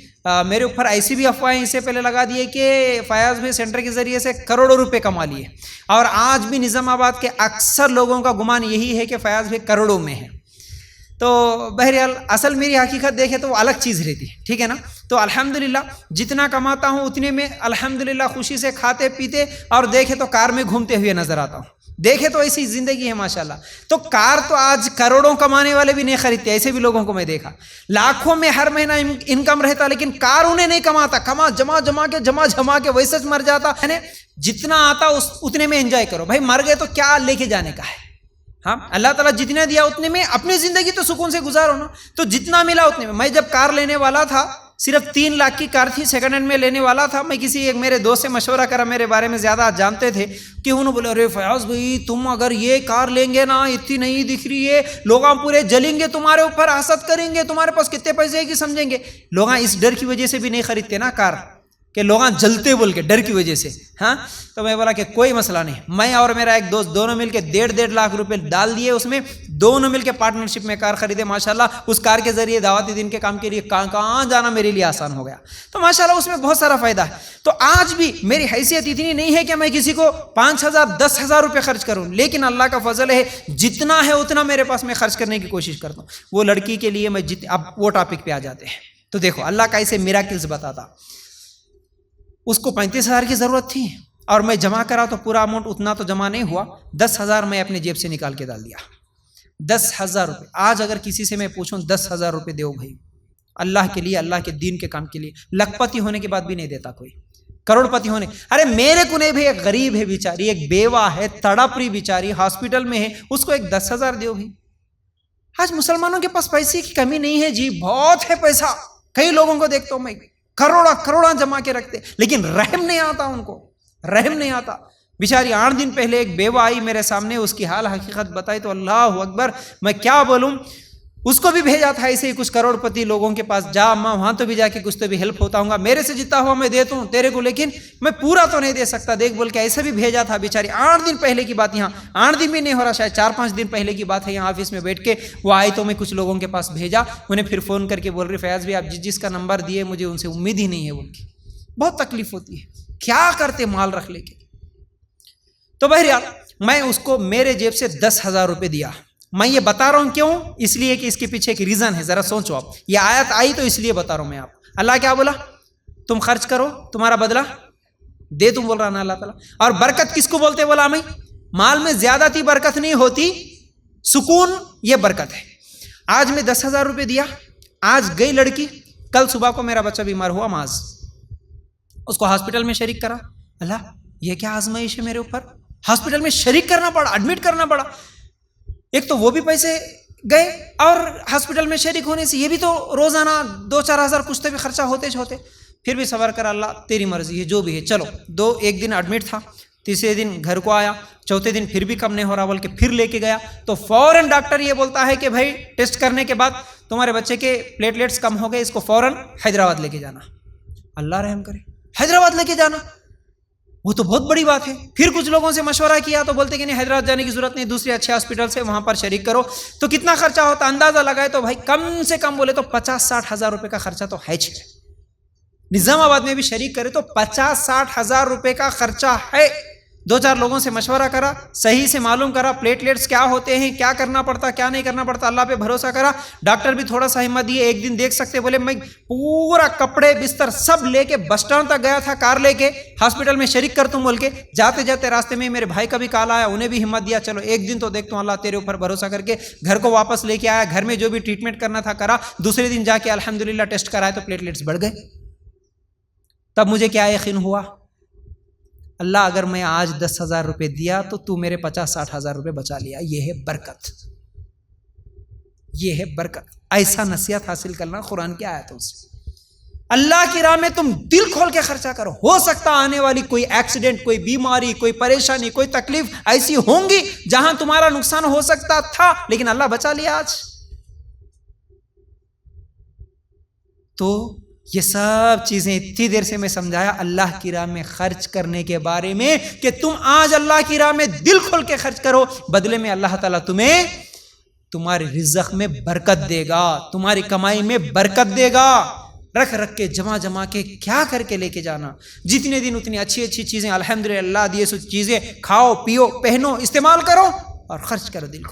Speaker 1: میرے اوپر ایسی بھی افواہیں اس سے پہلے لگا دیے کہ فیاض بھائی سینٹر کے ذریعے سے کروڑوں روپے کما لیے، اور آج بھی نظام آباد کے اکثر لوگوں کا گمان یہی ہے کہ فیاض بھائی کروڑوں میں ہے۔ تو بہرحال اصل میری حقیقت دیکھے تو وہ الگ چیز رہتی ہے، ٹھیک ہے نا۔ تو الحمدللہ جتنا کماتا ہوں اتنے میں الحمدللہ خوشی سے کھاتے پیتے، اور دیکھے تو کار میں گھومتے ہوئے نظر آتا ہوں، دیکھے تو ایسی زندگی ہے ماشاءاللہ۔ تو کار تو آج کروڑوں کمانے والے بھی نہیں خریدتے، ایسے بھی لوگوں کو میں دیکھا، لاکھوں میں ہر مہینہ انکم رہتا لیکن کار انہیں نہیں کماتا، جمع کے ویسے مر جاتا ہے۔ جتنا آتا اتنے میں انجوائے کرو بھائی، مر گئے تو کیا لے کے جانے کا ہے؟ ہاں اللہ تعالیٰ جتنا دیا اتنے میں اپنی زندگی تو سکون سے گزارو نا۔ تو جتنا ملا اتنے میں جب کار لینے والا تھا، صرف 3 لاکھ کی کار تھی، سیکنڈ ہینڈ میں لینے والا تھا، میں کسی ایک میرے دوست سے مشورہ کرا، میرے بارے میں زیادہ جانتے تھے، کہ انہوں بولے ارے فیاض بھائی تم اگر یہ کار لیں گے نا، اتنی نہیں دکھ رہی ہے، لوگ پورے جلیں گے تمہارے اوپر، حسد کریں گے، تمہارے پاس کتنے پیسے ہے کہ سمجھیں گے۔ لوگ اس ڈر کی وجہ سے بھی نہیں خریدتے نا کار، کہ لوگ جلتے بول کے ڈر کی وجہ سے۔ ہاں تو میں بولا کہ کوئی مسئلہ نہیں، میں اور میرا ایک دوست دونوں مل کے 1.5 لاکھ روپے ڈال دیے اس میں، دونوں مل کے پارٹنرشپ میں کار خریدے، ماشاءاللہ اس کار کے ذریعے دعوتی دین کے کام کے لیے کہاں جانا میرے لیے آسان ہو گیا۔ تو ماشاءاللہ اس میں بہت سارا فائدہ ہے۔ تو آج بھی میری حیثیت اتنی نہیں ہے کہ میں کسی کو 5,000 10,000 روپے خرچ کروں، لیکن اللہ کا فضل ہے جتنا ہے اتنا میرے پاس میں خرچ کرنے کی کوشش کرتا ہوں۔ وہ لڑکی کے لیے میں اب وہ ٹاپک پہ آ جاتے ہیں، تو دیکھو اللہ کا ایسے میراکلز بتاتا۔ اس کو 35,000 کی ضرورت تھی اور میں جمع کرا تو پورا اماؤنٹ اتنا تو جمع نہیں ہوا، 10,000 میں اپنے جیب سے نکال کے ڈال دیا، 10,000 روپے۔ آج اگر کسی سے میں پوچھوں 10,000 روپے دیو بھائی اللہ کے لیے، اللہ کے دین کے کام کے لیے، لکھ پتی ہونے کے بعد بھی نہیں دیتا کوئی، کروڑ پتی ہونے، ارے میرے کو نہیں بھی، ایک غریب ہے بیچاری، ایک بیوہ ہے تڑپ رہی بیچاری، ہاسپٹل میں ہے، اس کو ایک 10,000 دیو بھائی۔ آج مسلمانوں کے پاس پیسے کی کمی نہیں ہے جی، بہت ہے پیسہ، کئی لوگوں کو دیکھتا ہوں میں کروڑا جمع کے رکھتے، لیکن رحم نہیں آتا، ان کو رحم نہیں آتا۔ بیچاری 8 دن پہلے ایک بیوہ آئی میرے سامنے، اس کی حال حقیقت بتائی تو اللہ اکبر، میں کیا بولوں، اس کو بھی بھیجا تھا ایسے ہی کچھ کروڑ پتی لوگوں کے پاس، جا اماں وہاں تو بھی جا کے کچھ تو بھی ہیلپ ہوتا ہوں گا، میرے سے جتنا ہوا میں دیتا ہوں تیرے کو، لیکن میں پورا تو نہیں دے سکتا، دیکھ بول کے ایسے بھی بھیجا تھا۔ بیچاری 8 دن پہلے کی بات، یہاں 8 دن بھی نہیں ہو رہا، شاید 4-5 دن پہلے کی بات ہے، یہاں آفس میں بیٹھ کے وہ آئی تو میں کچھ لوگوں کے پاس بھیجا، انہیں پھر فون کر کے بول رہی فیاض بھی آپ جس کا نمبر دیے مجھے ان سے امید ہی نہیں ہے، ان کی بہت تکلیف ہوتی ہے، کیا کرتے مال رکھ لے کے۔ تو بہرحال میں اس کو میرے جیب سے 10,000 روپے دیا۔ میں یہ بتا رہا ہوں کیوں؟ اس لیے کہ اس کے پیچھے ایک ریزن ہے، ذرا سوچو آپ، یہ آیت آئی تو اس لیے بتا رہا ہوں میں آپ۔ اللہ کیا بولا؟ تم خرچ کرو تمہارا بدلہ دے تم، بول رہا نا اللہ تعالیٰ۔ اور برکت کس کو بولتے؟ بولا میں مال میں زیادتی برکت نہیں ہوتی، سکون یہ برکت ہے۔ آج میں 10,000 روپے دیا، آج گئی لڑکی، کل صبح کو میرا بچہ بیمار ہوا معاذ، اس کو ہاسپٹل میں شریک کرا۔ اللہ یہ کیا آزمائش ہے میرے اوپر، ہاسپٹل میں شریک کرنا پڑا، ایڈمٹ کرنا پڑا۔ ایک تو وہ بھی پیسے گئے، اور ہاسپٹل میں شریک ہونے سے یہ بھی تو روزانہ 2-4 ہزار کچھ تو بھی خرچہ ہوتے ہوتے، پھر بھی صبر کر، اللہ تیری مرضی ہے جو بھی ہے، چلو ایک دن ایڈمٹ تھا، تیسرے دن گھر کو آیا، چوتھے دن پھر بھی کم نہیں ہو رہا بول کے پھر لے کے گیا، تو فوراً ڈاکٹر یہ بولتا ہے کہ بھائی ٹیسٹ کرنے کے بعد تمہارے بچے کے پلیٹلیٹس کم ہو گئے، اس کو فوراً حیدرآباد لے کے جانا۔ اللہ رحم کرے، حیدرآباد لے کے جانا وہ تو بہت بڑی بات ہے۔ پھر کچھ لوگوں سے مشورہ کیا تو بولتے کہ نہیں حیدرآباد جانے کی ضرورت نہیں، دوسرے اچھے ہاسپٹل سے وہاں پر شریک کرو۔ تو کتنا خرچہ ہوتا اندازہ لگائے تو بھائی کم سے کم بولے تو 50-60 ہزار روپے کا خرچہ تو ہے۔ نظام آباد میں بھی شریک کرے تو 50-60 ہزار روپے کا خرچہ ہے۔ 2-4 لوگوں سے مشورہ کرا، صحیح سے معلوم کرا پلیٹلیٹس کیا ہوتے ہیں، کیا کرنا پڑتا کیا نہیں کرنا پڑتا، اللہ پہ بھروسہ کرا۔ ڈاکٹر بھی تھوڑا سا ہمت دیے، ایک دن دیکھ سکتے، بولے میں پورا کپڑے بستر سب لے کے بس اسٹینڈ تک گیا تھا، کار لے کے ہاسپٹل میں شریک کر تم بول کے، جاتے جاتے راستے میں میرے بھائی کا بھی کال آیا، انہیں بھی ہمت دیا، چلو ایک دن تو دیکھتا ہوں، اللہ تیرے اوپر بھروسہ کر کے گھر کو واپس لے کے آیا، گھر میں جو بھی ٹریٹمنٹ کرنا تھا کرا، دوسرے دن جا کے الحمدللہ ٹیسٹ کرائے تو پلیٹلیٹس بڑھ گئے۔ تب مجھے کیا یقین ہوا، اللہ اگر میں آج 10,000 روپے دیا تو میرے 50-60 ہزار روپے بچا لیا۔ یہ ہے برکت، یہ ہے برکت۔ ایسا نصیحت حاصل کرنا قرآن کی آیتوں سے۔ اللہ کی راہ میں تم دل کھول کے خرچہ کرو. ہو سکتا آنے والی کوئی ایکسیڈنٹ، کوئی بیماری، کوئی پریشانی، کوئی تکلیف ایسی ہوں گی جہاں تمہارا نقصان ہو سکتا تھا، لیکن اللہ بچا لیا آج. تو یہ سب چیزیں اتنی دیر سے میں سمجھایا اللہ کی راہ میں خرچ کرنے کے بارے میں کہ تم آج اللہ کی راہ میں دل کھول کے خرچ کرو، بدلے میں اللہ تعالیٰ تمہیں تمہارے رزق میں برکت دے گا، تمہاری کمائی میں برکت دے گا. رکھ رکھ کے جمع کے کیا کر کے لے کے جانا. جتنے دن اتنی اچھی اچھی چیزیں الحمدللہ اللہ دیے سو چیزیں کھاؤ، پیو، پہنو، استعمال کرو اور خرچ کرو دل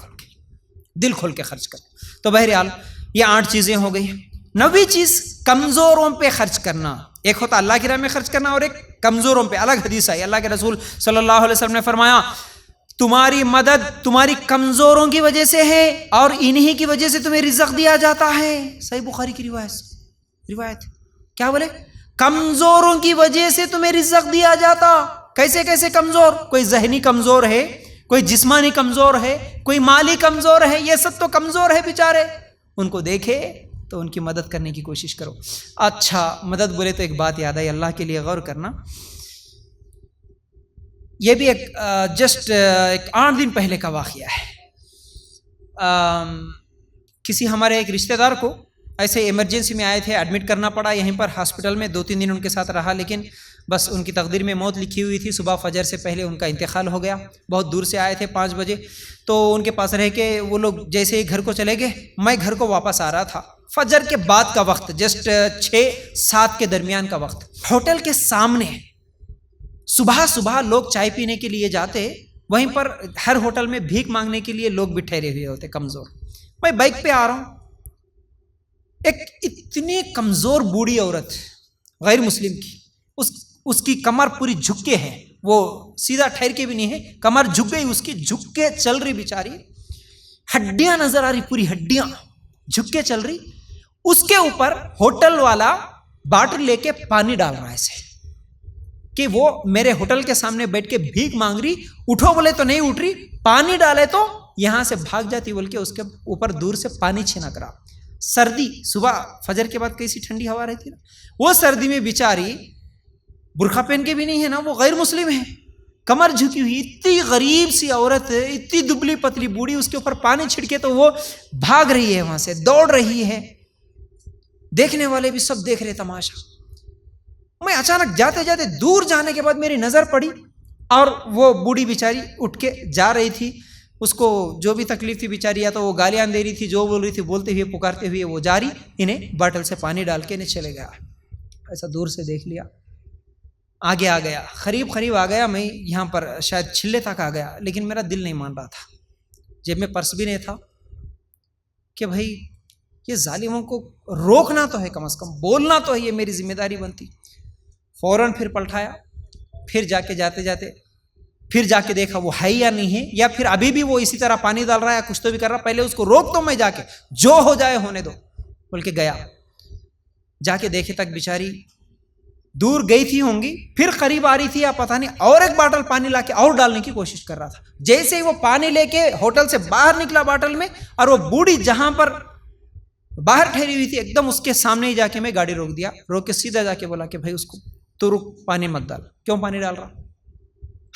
Speaker 1: کھول کے خرچ کرو. تو بہرحال یہ 8 چیزیں ہو گئی. 9ویں چیز کمزوروں پہ خرچ کرنا. ایک ہوتا اللہ کی راہ میں خرچ کرنا اور ایک کمزوروں پہ. الگ حدیث ہے، اللہ کے رسول صلی اللہ علیہ وسلم نے فرمایا تمہاری مدد تمہاری کمزوروں کی وجہ سے ہے اور انہی کی وجہ سے تمہیں رزق دیا جاتا ہے. صحیح بخاری کی روایت کیا بولے؟ کمزوروں کی وجہ سے تمہیں رزق دیا جاتا. کیسے کمزور؟ کوئی ذہنی کمزور ہے، کوئی جسمانی کمزور ہے، کوئی مالی کمزور ہے. یہ سب تو کمزور ہے بیچارے. ان کو دیکھے تو ان کی مدد کرنے کی کوشش کرو. اچھا مدد بولے تو ایک بات یاد آئی، اللہ کے لیے غور کرنا. یہ بھی ایک 8 دن پہلے کا واقعہ ہے. کسی ہمارے ایک رشتہ دار کو ایسے ایمرجنسی میں آئے تھے، ایڈمٹ کرنا پڑا یہیں پر ہاسپٹل میں. 2-3 دن ان کے ساتھ رہا، لیکن بس ان کی تقدیر میں موت لکھی ہوئی تھی. صبح فجر سے پہلے ان کا انتقال ہو گیا. بہت دور سے آئے تھے 5 بجے. تو ان کے پاس رہ کے وہ لوگ جیسے ہی گھر کو چلے گئے، میں گھر کو واپس آ رہا تھا. فجر کے بعد کا وقت، 6-7 کے درمیان کا وقت. ہوٹل کے سامنے صبح لوگ چائے پینے کے لیے جاتے، وہیں پر ہر ہوٹل میں بھیک مانگنے کے لیے لوگ بھی ٹھہرے ہوئے ہوتے کمزور. میں بائک پہ آ رہا ہوں، ایک اتنی کمزور بوڑھی عورت غیر مسلم کی، اس کی کمر پوری جھک کے ہے، وہ سیدھا ٹھہر کے بھی نہیں ہے، کمر جھک گئی اس کی، جھک کے چل رہی بیچاری. ہڈیاں نظر آ رہی، پوری ہڈیاں جھک کے چل رہی. اس کے اوپر ہوٹل والا باٹل لے کے پانی ڈال رہا ہے ایسے کہ وہ میرے ہوٹل کے سامنے بیٹھ کے بھیک مانگ رہی. اٹھو بولے تو نہیں اٹھ رہی، پانی ڈالے تو یہاں سے بھاگ جاتی بول کے اس کے اوپر دور سے پانی چھینک رہا. سردی، صبح فجر کے بعد کیسی ٹھنڈی ہوا رہتی نا، وہ سردی میں بیچاری برقع پہن کے بھی نہیں ہے نا، وہ غیر مسلم ہے، کمر جھکی ہوئی، اتنی غریب سی عورت، اتنی دبلی پتلی بوڑھی، اس کے اوپر پانی چھڑکے تو وہ بھاگ رہی ہے، وہاں سے دوڑ رہی ہے. دیکھنے والے بھی سب دیکھ رہے تماشا. میں اچانک جاتے جاتے دور جانے کے بعد میری نظر پڑی اور وہ بوڑھی بیچاری اٹھ کے جا رہی تھی. اس کو جو بھی تکلیف تھی بیچاری، یا تو وہ گالیاں دے رہی تھی، جو بول رہی تھی بولتے ہوئے پکارتے ہوئے وہ جاری، انہیں باٹل سے پانی ڈال کے انہیں چلے گیا. ایسا دور سے دیکھ لیا، آگے آ گیا، قریب آ گیا. میں یہاں پر شاید چھلے تک آ گیا، لیکن میرا دل نہیں مان رہا تھا. جیب میں پرس بھی نہیں تھا کہ بھائی یہ ظالموں کو روکنا تو ہے، کم از کم بولنا تو ہے، یہ میری ذمہ داری بنتی. فوراً پھر پلٹایا، پھر جا کے دیکھا وہ ہے یا نہیں ہے، یا پھر ابھی بھی وہ اسی طرح پانی ڈال رہا ہے، کچھ تو بھی کر رہا. پہلے اس کو روک تو میں جا کے، جو ہو جائے ہونے دو بول کے گیا. جا کے دیکھے تک بیچاری دور گئی تھی ہوں گی، پھر قریب آ رہی تھی یا پتہ نہیں، اور ایک باٹل پانی لا کے اور ڈالنے کی کوشش کر رہا تھا. جیسے ہی وہ پانی لے کے ہوٹل سے باہر نکلا باٹل میں، اور وہ بوڑھی جہاں پر باہر ٹھہری ہوئی تھی ایک دم اس کے سامنے ہی جا کے میں گاڑی روک دیا. روک کے سیدھا جا کے بولا کہ بھائی اس کو تو رک، پانی مت ڈال. کیوں پانی ڈال رہا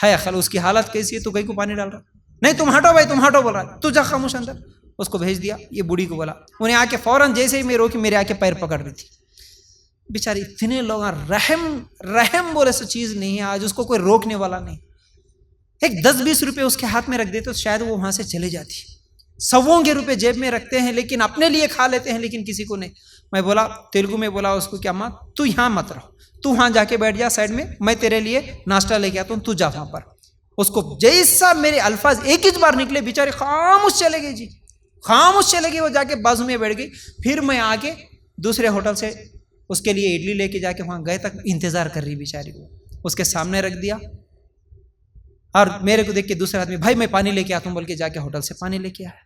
Speaker 1: ہے؟ عقل، اس کی حالت کیسی ہے، تو کہیں کو پانی ڈال رہا؟ نہیں تم ہٹو بھائی، تم ہٹو بول رہا، تو جا خاموش اندر. اس کو بھیج دیا. یہ بوڑھی کو بولا، انہیں آ کے فوراً جیسے ہی میں روکی، میرے آ کے پیر پکڑ رہی تھی بیچاری. اتنے لوگ رحم بولے سو چیز نہیں ہے آج، اس کو کوئی روکنے والا نہیں. ایک 10-20 روپے اس کے ہاتھ میں رکھ دیتے تو شاید وہ وہاں سے چلے جاتی. 100 کے روپے جیب میں رکھتے ہیں لیکن اپنے لیے کھا لیتے ہیں، لیکن کسی کو نہیں. میں بولا تیلگو میں بولا اس کو کہ اماں تو یہاں مت رہو، تو وہاں جا کے بیٹھ جا سائڈ میں تیرے لیے ناشتہ لے کے آتا ہوں، تو جا وہاں پر. اس کو جیسا میرے الفاظ ایک ہی بار نکلے بیچاری خاموش چلے گئی. جی خاموش چلے گئی. وہ جا کے بازو میں بیٹھ گئی. پھر میں آ کے دوسرے ہوٹل سے اس کے لیے اڈلی لے کے جا کے وہاں گئے تک انتظار کر رہی بیچاری کو. اس کے سامنے رکھ دیا اور میرے کو دیکھ کے دوسرے آدمی بھائی میں پانی لے کے آتا ہوں بول کے جا کے ہوٹل سے پانی لے کے آیا.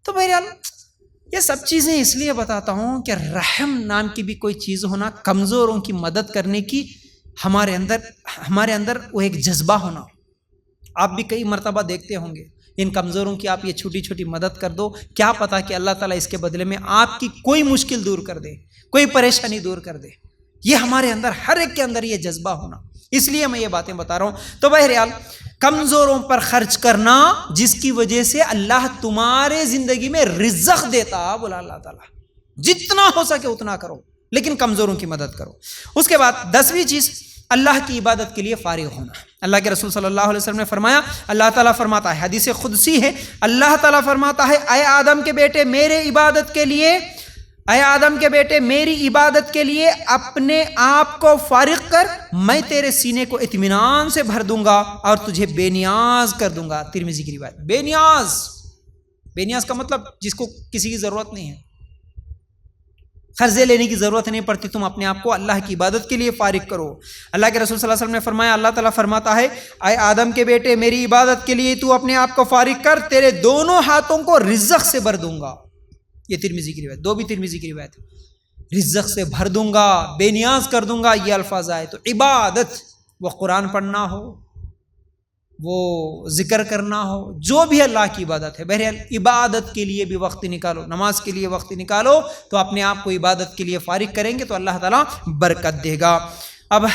Speaker 1: تو بہرحال یہ سب چیزیں اس لیے بتاتا ہوں کہ رحم نام کی بھی کوئی چیز ہونا، کمزوروں کی مدد کرنے کی ہمارے اندر وہ ایک جذبہ ہونا. آپ بھی کئی مرتبہ دیکھتے ہوں گے ان کمزوروں کی آپ یہ چھوٹی چھوٹی مدد کر دو، کیا پتا کہ اللہ تعالیٰ اس کے بدلے میں آپ کی کوئی مشکل دور کر دے، کوئی پریشانی دور کر دے. یہ ہمارے اندر ہر ایک کے اندر یہ جذبہ ہونا، اس لیے میں یہ باتیں بتا رہا ہوں۔ تو بہرحال کمزوروں پر خرچ کرنا جس کی وجہ سے اللہ تمہارے زندگی میں رزق دیتا، بولا اللہ تعالیٰ جتنا ہو سکے اتنا کرو، لیکن کمزوروں کی مدد کرو۔ اس کے بعد 10ویں چیز اللہ کی عبادت کے لیے فارغ ہونا۔ اللہ کے رسول صلی اللہ علیہ وسلم نے فرمایا، اللہ تعالیٰ فرماتا ہے، حدیث قدسی ہے، اللہ تعالیٰ فرماتا ہے، اے آدم کے بیٹے میرے عبادت کے لیے، اے آدم کے بیٹے میری عبادت کے لیے اپنے آپ کو فارغ کر، میں تیرے سینے کو اطمینان سے بھر دوں گا اور تجھے بے نیاز کر دوں گا۔ ترمذی کی روایت۔ بے نیاز کا مطلب جس کو کسی کی ضرورت نہیں ہے، قرضے لینے کی ضرورت نہیں پڑتی، تم اپنے آپ کو اللہ کی عبادت کے لیے فارغ کرو۔ اللہ کے رسول صلی اللہ علیہ وسلم نے فرمایا، اللہ تعالیٰ فرماتا ہے، اے آدم کے بیٹے میری عبادت کے لیے تو اپنے آپ کو فارغ کر، تیرے دونوں ہاتھوں کو رزق سے بھر دوں گا۔ یہ ترمذی کی روایت، 2 بھی ترمذی کی روایت ہے۔ رزق سے بھر دوں گا، بے نیاز کر دوں گا، یہ الفاظ آئے۔ تو عبادت، وہ قرآن پڑھنا ہو، وہ ذکر کرنا ہو، جو بھی اللہ کی عبادت ہے، بہرحال عبادت کے لیے بھی وقت نکالو، نماز کے لیے وقت نکالو، تو اپنے آپ کو عبادت کے لیے فارغ کریں گے تو اللہ تعالیٰ برکت دے گا۔ اب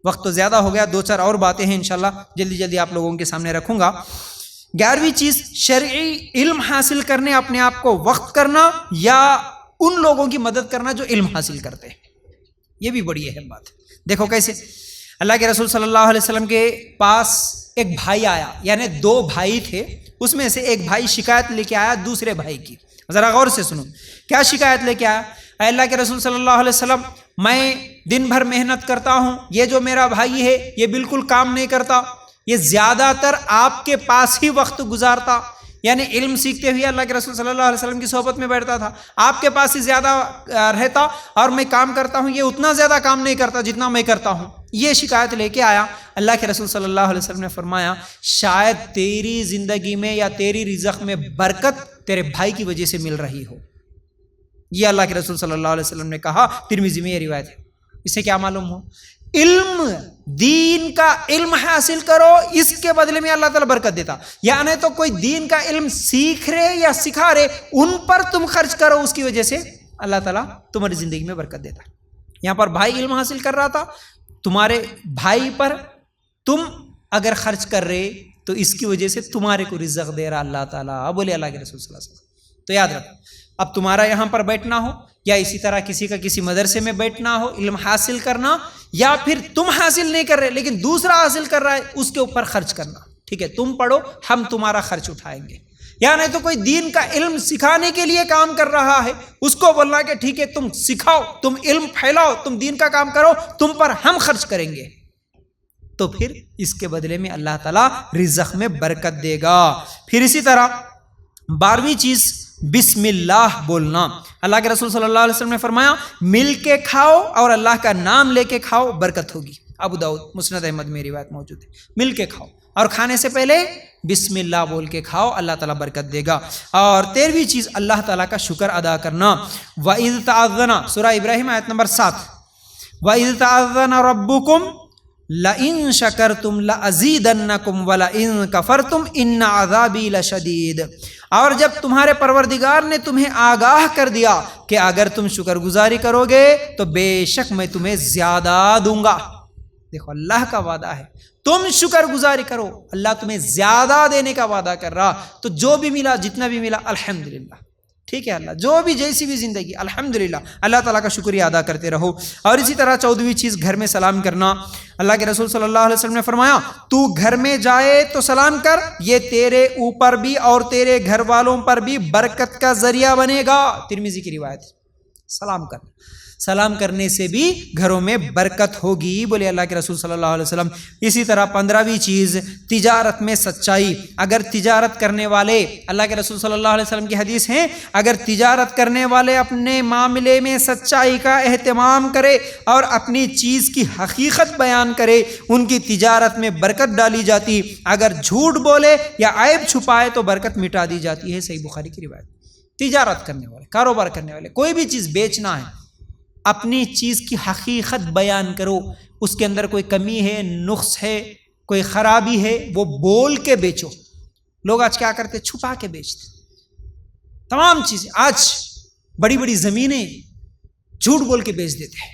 Speaker 1: وقت تو زیادہ ہو گیا، 2-4 اور باتیں ہیں انشاءاللہ جلدی آپ لوگوں کے سامنے رکھوں گا۔ 11ویں چیز شرعی علم حاصل کرنے اپنے آپ کو وقت کرنا یا ان لوگوں کی مدد کرنا جو علم حاصل کرتے ہیں، یہ بھی بڑی اہم بات ہے۔ دیکھو کیسے اللہ کے رسول صلی اللہ علیہ وسلم کے پاس ایک بھائی آیا، یعنی 2 بھائی تھے، اس میں سے ایک بھائی شکایت لے کے آیا دوسرے بھائی کی۔ ذرا غور سے سنو، کیا شکایت لے کے آیا؟ اے اللہ کے رسول صلی اللہ علیہ وسلم، میں دن بھر محنت کرتا ہوں، یہ جو میرا بھائی ہے یہ بالکل کام نہیں کرتا، یہ زیادہ تر آپ کے پاس ہی وقت گزارتا، یعنی علم سیکھتے ہوئے اللہ کے رسول صلی اللہ علیہ وسلم کی صحبت میں بیٹھتا تھا، آپ کے پاس ہی زیادہ رہتا، اور میں کام کرتا ہوں، یہ اتنا زیادہ کام نہیں کرتا جتنا میں کرتا ہوں۔ یہ شکایت لے کے آیا۔ اللہ کے رسول صلی اللہ علیہ وسلم نے فرمایا، شاید تیری زندگی میں یا تیری رزق میں برکت تیرے بھائی کی وجہ سے مل رہی ہو۔ یہ اللہ کے رسول صلی اللہ علیہ وسلم نے کہا، ترمذی میں یہ روایت ہے۔ اس سے کیا معلوم ہو؟ علم، دین کا علم حاصل کرو، اس کے بدلے میں اللہ تعالیٰ برکت دیتا۔ یعنی تو کوئی دین کا علم سیکھ رہے یا سکھا رہے، ان پر تم خرچ کرو، اس کی وجہ سے اللہ تعالیٰ تمہاری زندگی میں برکت دیتا۔ یہاں پر بھائی علم حاصل کر رہا تھا، تمہارے بھائی پر تم اگر خرچ کر رہے تو اس کی وجہ سے تمہارے کو رزق دے رہا اللہ تعالیٰ، بولے اللہ کے رسول صلی اللہ علیہ وسلم۔ تو یاد رکھو، اب تمہارا یہاں پر بیٹھنا ہو یا اسی طرح کسی کا کسی مدرسے میں بیٹھنا ہو، علم حاصل کرنا، یا پھر تم حاصل نہیں کر رہے لیکن دوسرا حاصل کر رہا ہے، اس کے اوپر خرچ کرنا، ٹھیک ہے؟ تم پڑھو، ہم تمہارا خرچ اٹھائیں گے۔ یا نہیں تو کوئی دین کا علم سکھانے کے لیے کام کر رہا ہے، اس کو بولنا کہ ٹھیک ہے تم سکھاؤ، تم علم پھیلاؤ، تم دین کا کام کرو، تم پر ہم خرچ کریں گے، تو پھر اس کے بدلے میں اللہ تعالیٰ رزق میں برکت دے گا۔ پھر اسی طرح 12ویں چیز بسم اللہ بولنا۔ اللہ کے رسول صلی اللہ علیہ وسلم نے فرمایا، مل کے کھاؤ اور اللہ کا نام لے کے کھاؤ، برکت ہوگی۔ ابو داؤد، مسند احمد میں روایت موجود ہے۔ مل کے کھاؤ اور کھانے سے پہلے بسم اللہ بول کے کھاؤ، اللہ تعالیٰ برکت دے گا۔ اور 13ویں چیز اللہ تعالیٰ کا شکر ادا کرنا۔ وَإِذْ تَعَذَّنَ، سورہ ابراہیم آیت نمبر 7، وَإِذْ تَعَذَّنَ رَبُّكُمْ لَإِن شَكَرْتُمْ لَأَزِيدَنَّكُمْ وَلَإِن كَفَرْتُمْ إِنَّ عَذَابِي لَشَدِيدٌ۔ اور جب تمہارے پروردگار نے تمہیں آگاہ کر دیا کہ اگر تم شکر گزاری کرو گے تو بے شک میں تمہیں زیادہ دوں گا۔ دیکھو اللہ کا وعدہ ہے، تم شکر گزاری کرو، اللہ تمہیں زیادہ دینے کا وعدہ کر رہا، تو جو بھی ملا، جتنا بھی ملا، الحمدللہ، ٹھیک ہے؟ اللہ جو بھی جیسی بھی زندگی، الحمدللہ، اللہ تعالیٰ کا شکریہ ادا کرتے رہو۔ اور اسی طرح 14ویں چیز گھر میں سلام کرنا۔ اللہ کے رسول صلی اللہ علیہ وسلم نے فرمایا، تو گھر میں جائے تو سلام کر، یہ تیرے اوپر بھی اور تیرے گھر والوں پر بھی برکت کا ذریعہ بنے گا۔ ترمذی کی روایت۔ سلام کرنا، سلام کرنے سے بھی گھروں میں برکت ہوگی، بولے اللہ کے رسول صلی اللہ علیہ وسلم۔ اسی طرح 15ویں چیز تجارت میں سچائی۔ اگر تجارت کرنے والے، اللہ کے رسول صلی اللہ علیہ وسلم کی حدیث ہے، اگر تجارت کرنے والے اپنے معاملے میں سچائی کا اہتمام کرے اور اپنی چیز کی حقیقت بیان کرے، ان کی تجارت میں برکت ڈالی جاتی۔ اگر جھوٹ بولے یا عیب چھپائے تو برکت مٹا دی جاتی ہے، صحیح بخاری کی روایت۔ تجارت کرنے والے، کاروبار کرنے والے، کوئی بھی چیز بیچنا ہے، اپنی چیز کی حقیقت بیان کرو، اس کے اندر کوئی کمی ہے، نقص ہے، کوئی خرابی ہے، وہ بول کے بیچو۔ لوگ آج کیا کرتے؟ چھپا کے بیچتے تمام چیزیں۔ آج بڑی بڑی زمینیں جھوٹ بول کے بیچ دیتے ہیں،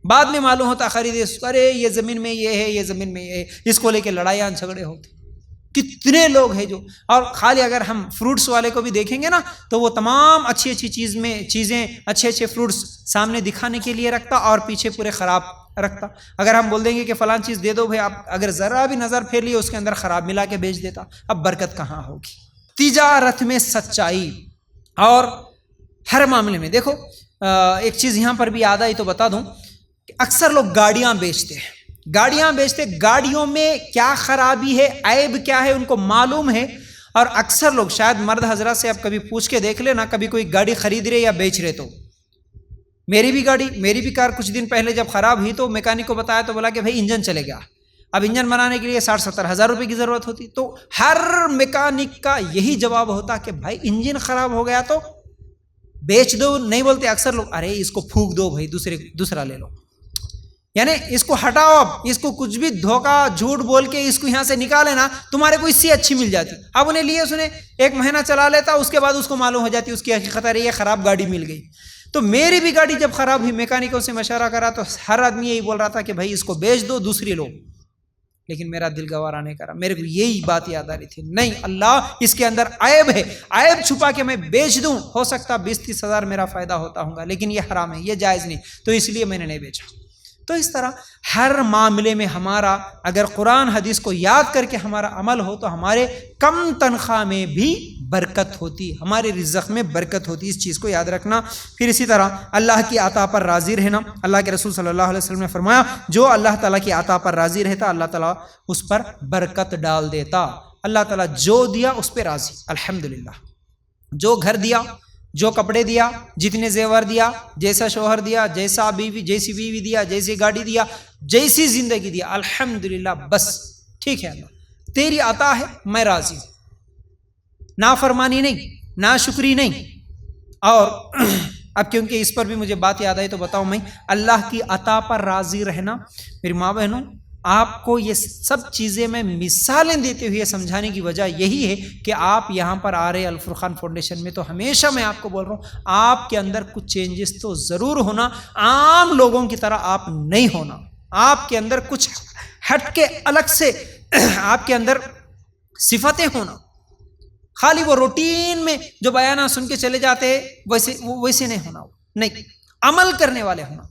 Speaker 1: بعد میں معلوم ہوتا خریدے، ارے یہ زمین میں یہ ہے، یہ زمین میں یہ ہے، اس کو لے کے لڑائیاں جھگڑے ہوتے. کتنے لوگ ہیں جو، اور خالی اگر ہم فروٹس والے کو بھی دیکھیں گے نا تو وہ تمام اچھی اچھی چیزیں اچھے اچھے فروٹس سامنے دکھانے کے لیے رکھتا اور پیچھے پورے خراب رکھتا. اگر ہم بول دیں گے کہ فلان چیز دے دو بھائی، آپ اگر ذرا بھی نظر پھیر لیے اس کے اندر خراب ملا کے بیچ دیتا. اب برکت کہاں ہوگی؟ تجارت میں سچائی. اور ہر معاملے میں دیکھو، ایک چیز یہاں پر بھی یاد آئی تو بتا دوں کہ اکثر لوگ گاڑیاں بیچتے، گاڑیوں میں کیا خرابی ہے، عیب کیا ہے، ان کو معلوم ہے. اور اکثر لوگ شاید مرد حضرات سے آپ کبھی پوچھ کے دیکھ لینا، کبھی کوئی گاڑی خرید رہے یا بیچ رہے تو. میری بھی کار کچھ دن پہلے جب خراب ہوئی تو میکینک کو بتایا تو بولا کہ بھائی انجن چلے گیا. اب انجن بنانے کے لیے 60-70 ہزار روپے کی ضرورت ہوتی. تو ہر میکینک کا یہی جواب ہوتا کہ بھائی انجن خراب ہو گیا تو بیچ دو. نہیں بولتے اکثر لوگ، ارے اس کو پھونک دو بھائی، دوسرا لے لو، یعنی اس کو ہٹاؤ، اب اس کو کچھ بھی دھوکہ جھوٹ بول کے اس کو یہاں سے نکالے نا، تمہارے کو اس سے اچھی مل جاتی. اب انہیں لیے سنے 1 مہینہ چلا لیتا، اس کے بعد اس کو معلوم ہو جاتی اس کی حقیقت، ارے یہ خراب گاڑی مل گئی. تو میری بھی گاڑی جب خراب ہوئی، میکینکوں سے مشورہ کرا تو ہر آدمی یہی بول رہا تھا کہ بھائی اس کو بیچ دو، دوسری لو. لیکن میرا دل گوارا نہیں کرا، میرے کو یہی بات یاد آ رہی تھی، نہیں اللہ اس کے اندر عیب ہے، عیب چھپا کے میں بیچ دوں، ہو سکتا 20-30 ہزار میرا فائدہ ہوتا ہوگا، لیکن یہ حرام ہے، یہ جائز نہیں، تو اس لیے میں نے نہیں بیچا. تو اس طرح ہر معاملے میں ہمارا اگر قرآن حدیث کو یاد کر کے ہمارا عمل ہو تو ہمارے کم تنخواہ میں بھی برکت ہوتی، ہمارے رزق میں برکت ہوتی. اس چیز کو یاد رکھنا. پھر اسی طرح اللہ کی عطا پر راضی رہنا. اللہ کے رسول صلی اللہ علیہ وسلم نے فرمایا جو اللہ تعالیٰ کی عطا پر راضی رہتا اللہ تعالیٰ اس پر برکت ڈال دیتا. اللہ تعالیٰ جو دیا اس پہ راضی، الحمدللہ. جو گھر دیا، جو کپڑے دیا، جتنے زیور دیا، جیسا شوہر دیا، جیسی بیوی دیا، جیسی گاڑی دیا، جیسی زندگی دیا، الحمدللہ، بس ٹھیک ہے اللہ تیری عطا ہے، میں راضی ہوں. نافرمانی نہیں، ناشکری نہیں. اور اب کیونکہ اس پر بھی مجھے بات یاد آئی تو بتاؤں، میں اللہ کی عطا پر راضی رہنا، میری ماں بہنوں آپ کو یہ سب چیزیں میں مثالیں دیتے ہوئے سمجھانے کی وجہ یہی ہے کہ آپ یہاں پر آ رہے الفرقان فاؤنڈیشن میں تو ہمیشہ میں آپ کو بول رہا ہوں آپ کے اندر کچھ چینجز تو ضرور ہونا. عام لوگوں کی طرح آپ نہیں ہونا، آپ کے اندر کچھ ہٹ کے الگ سے آپ کے اندر صفتیں ہونا. خالی وہ روٹین میں جو بیانات سن کے چلے جاتے ویسے نہیں ہونا، نہیں، عمل کرنے والے ہونا.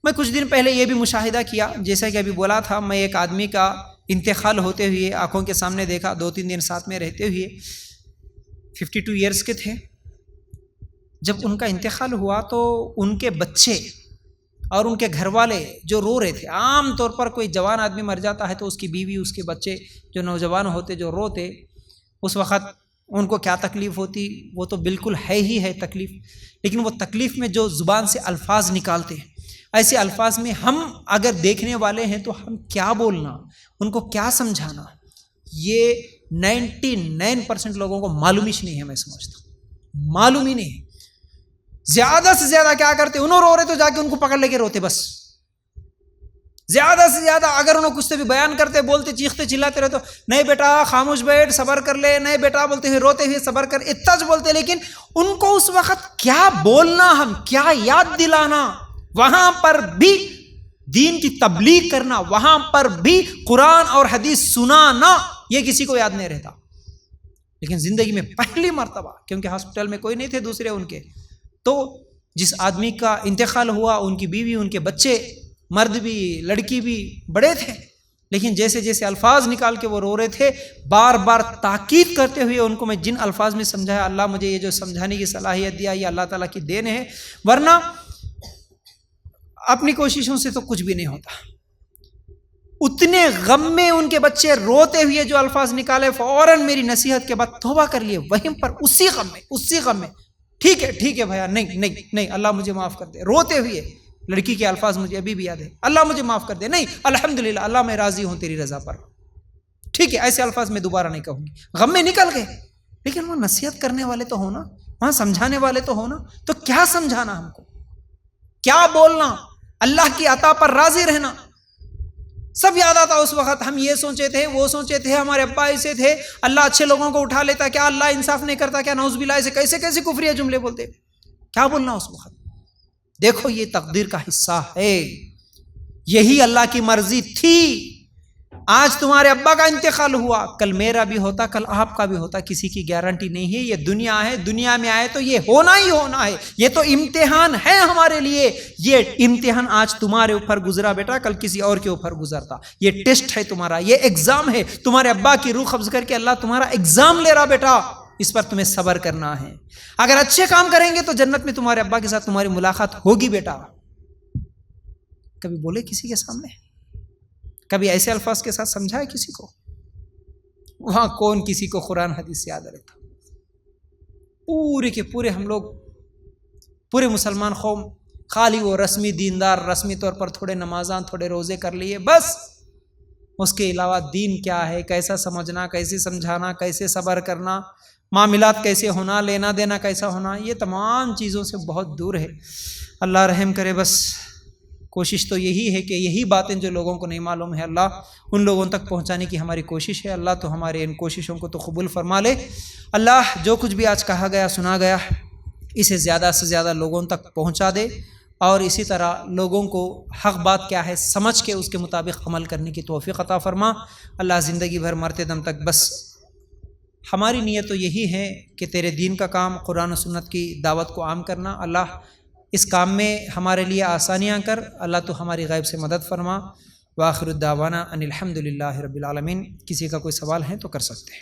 Speaker 1: میں کچھ دن پہلے یہ بھی مشاہدہ کیا، جیسا کہ ابھی بولا تھا، میں ایک آدمی کا انتقال ہوتے ہوئے آنکھوں کے سامنے دیکھا. 2-3 دن ساتھ میں رہتے ہوئے 52 ایئرس کے تھے. جب ان کا انتقال ہوا تو ان کے بچے اور ان کے گھر والے جو رو رہے تھے. عام طور پر کوئی جوان آدمی مر جاتا ہے تو اس کی بیوی، اس کے بچے جو نوجوان ہوتے جو روتے، اس وقت ان کو کیا تکلیف ہوتی وہ تو بالکل ہی ہے تکلیف. لیکن وہ تکلیف میں جو زبان سے الفاظ نکالتے ہیں، ایسے الفاظ میں ہم اگر دیکھنے والے ہیں تو ہم کیا بولنا، ان کو کیا سمجھانا، یہ 99% لوگوں کو معلوم ہی نہیں ہے. میں سمجھتا ہوں معلوم ہی نہیں ہے. زیادہ سے زیادہ کیا کرتے، انہوں رو رہے تو جا کے ان کو پکڑ لے کے روتے. بس زیادہ سے زیادہ اگر انہوں کچھ سے بھی بیان کرتے، بولتے، چیختے چلاتے رہتے، نہیں بیٹا خاموش بیٹھ، صبر کر لے، نہیں بیٹا بولتے ہوئے روتے ہوئے صبر کر، اتنا بولتے. لیکن ان کو اس وقت کیا بولنا، ہم کیا یاد دلانا، وہاں پر بھی دین کی تبلیغ کرنا، وہاں پر بھی قرآن اور حدیث سنانا، یہ کسی کو یاد نہیں رہتا. لیکن زندگی میں پہلی مرتبہ، کیونکہ ہاسپٹل میں کوئی نہیں تھے دوسرے ان کے، تو جس آدمی کا انتقال ہوا ان کی بیوی، ان کے بچے، مرد بھی لڑکی بھی بڑے تھے، لیکن جیسے جیسے الفاظ نکال کے وہ رو رہے تھے، بار بار تاکید کرتے ہوئے ان کو میں جن الفاظ میں سمجھایا، اللہ مجھے یہ جو سمجھانے کی صلاحیت دیا یہ اللہ تعالیٰ کی دین ہے، ورنہ اپنی کوششوں سے تو کچھ بھی نہیں ہوتا. اتنے غم میں ان کے بچے روتے ہوئے جو الفاظ نکالے، فوراً میری نصیحت کے بعد توبہ کر لیے وہیں پر، اسی غم میں ٹھیک ہے بھیا، نہیں اللہ مجھے معاف کر دے. روتے ہوئے لڑکی کے الفاظ مجھے ابھی بھی یاد ہے، اللہ مجھے معاف کر دے، نہیں الحمدللہ اللہ میں راضی ہوں تیری رضا پر، ٹھیک ہے ایسے الفاظ میں دوبارہ نہیں کہوں گی. غم میں نکل گئے، لیکن وہ نصیحت کرنے والے تو ہونا، وہاں سمجھانے والے تو ہونا. تو کیا سمجھانا، ہم کو کیا بولنا، اللہ کی عطا پر راضی رہنا. سب یاد آتا اس وقت، ہم یہ سوچے تھے، وہ سوچے تھے، ہمارے ابا ایسے تھے، اللہ اچھے لوگوں کو اٹھا لیتا، کیا اللہ انصاف نہیں کرتا، کیا نعوذ باللہ سے کیسے کیسے کفریہ جملے بولتے. کیا بولنا اس وقت. دیکھو یہ تقدیر کا حصہ ہے. یہی اللہ کی مرضی تھی. آج تمہارے ابا کا انتقال ہوا، کل میرا بھی ہوتا، کل آپ کا بھی ہوتا، کسی کی گارنٹی نہیں ہے. یہ دنیا ہے، دنیا میں آئے تو یہ ہونا ہی ہونا ہے. یہ تو امتحان ہے ہمارے لیے. یہ امتحان آج تمہارے اوپر گزرا بیٹا، کل کسی اور کے اوپر گزرتا. یہ ٹیسٹ ہے تمہارا، یہ ایگزام ہے. تمہارے ابا کی روح قبض کر کے اللہ تمہارا ایگزام لے رہا بیٹا. اس پر تمہیں صبر کرنا ہے. اگر اچھے کام کریں گے تو جنت میں تمہارے ابا کے ساتھ تمہاری ملاقات ہوگی بیٹا. کبھی بولے کسی کے سامنے؟ کبھی ایسے الفاظ کے ساتھ سمجھائے کسی کو؟ وہاں کون کسی کو قرآن حدیث سے یاد رہتا؟ پورے کے پورے ہم لوگ، پورے مسلمان قوم خالی وہ رسمی دیندار، رسمی طور پر تھوڑے نمازاں، تھوڑے روزے کر لیے بس. اس کے علاوہ دین کیا ہے، کیسا سمجھنا، کیسے سمجھانا، کیسے صبر کرنا، معاملات کیسے ہونا، لینا دینا کیسا ہونا، یہ تمام چیزوں سے بہت دور ہے. اللہ رحم کرے. بس کوشش تو یہی ہے کہ یہی باتیں جو لوگوں کو نہیں معلوم ہے، اللہ ان لوگوں تک پہنچانے کی ہماری کوشش ہے. اللہ تو ہمارے ان کوششوں کو تو قبول فرما لے. اللہ جو کچھ بھی آج کہا گیا، سنا گیا، اسے زیادہ سے زیادہ لوگوں تک پہنچا دے، اور اسی طرح لوگوں کو حق بات کیا ہے سمجھ کے اس کے مطابق عمل کرنے کی توفیق عطا فرما. اللہ زندگی بھر مرتے دم تک بس ہماری نیت تو یہی ہے کہ تیرے دین کا کام، قرآن و سنت کی دعوت کو عام کرنا. اللہ اس کام میں ہمارے لیے آسانیاں کر. اللہ تو ہماری غیب سے مدد فرما. وآخر الدعوانا ان الحمد للہ رب العالمین. کسی کا کوئی سوال ہے تو کر سکتے ہیں.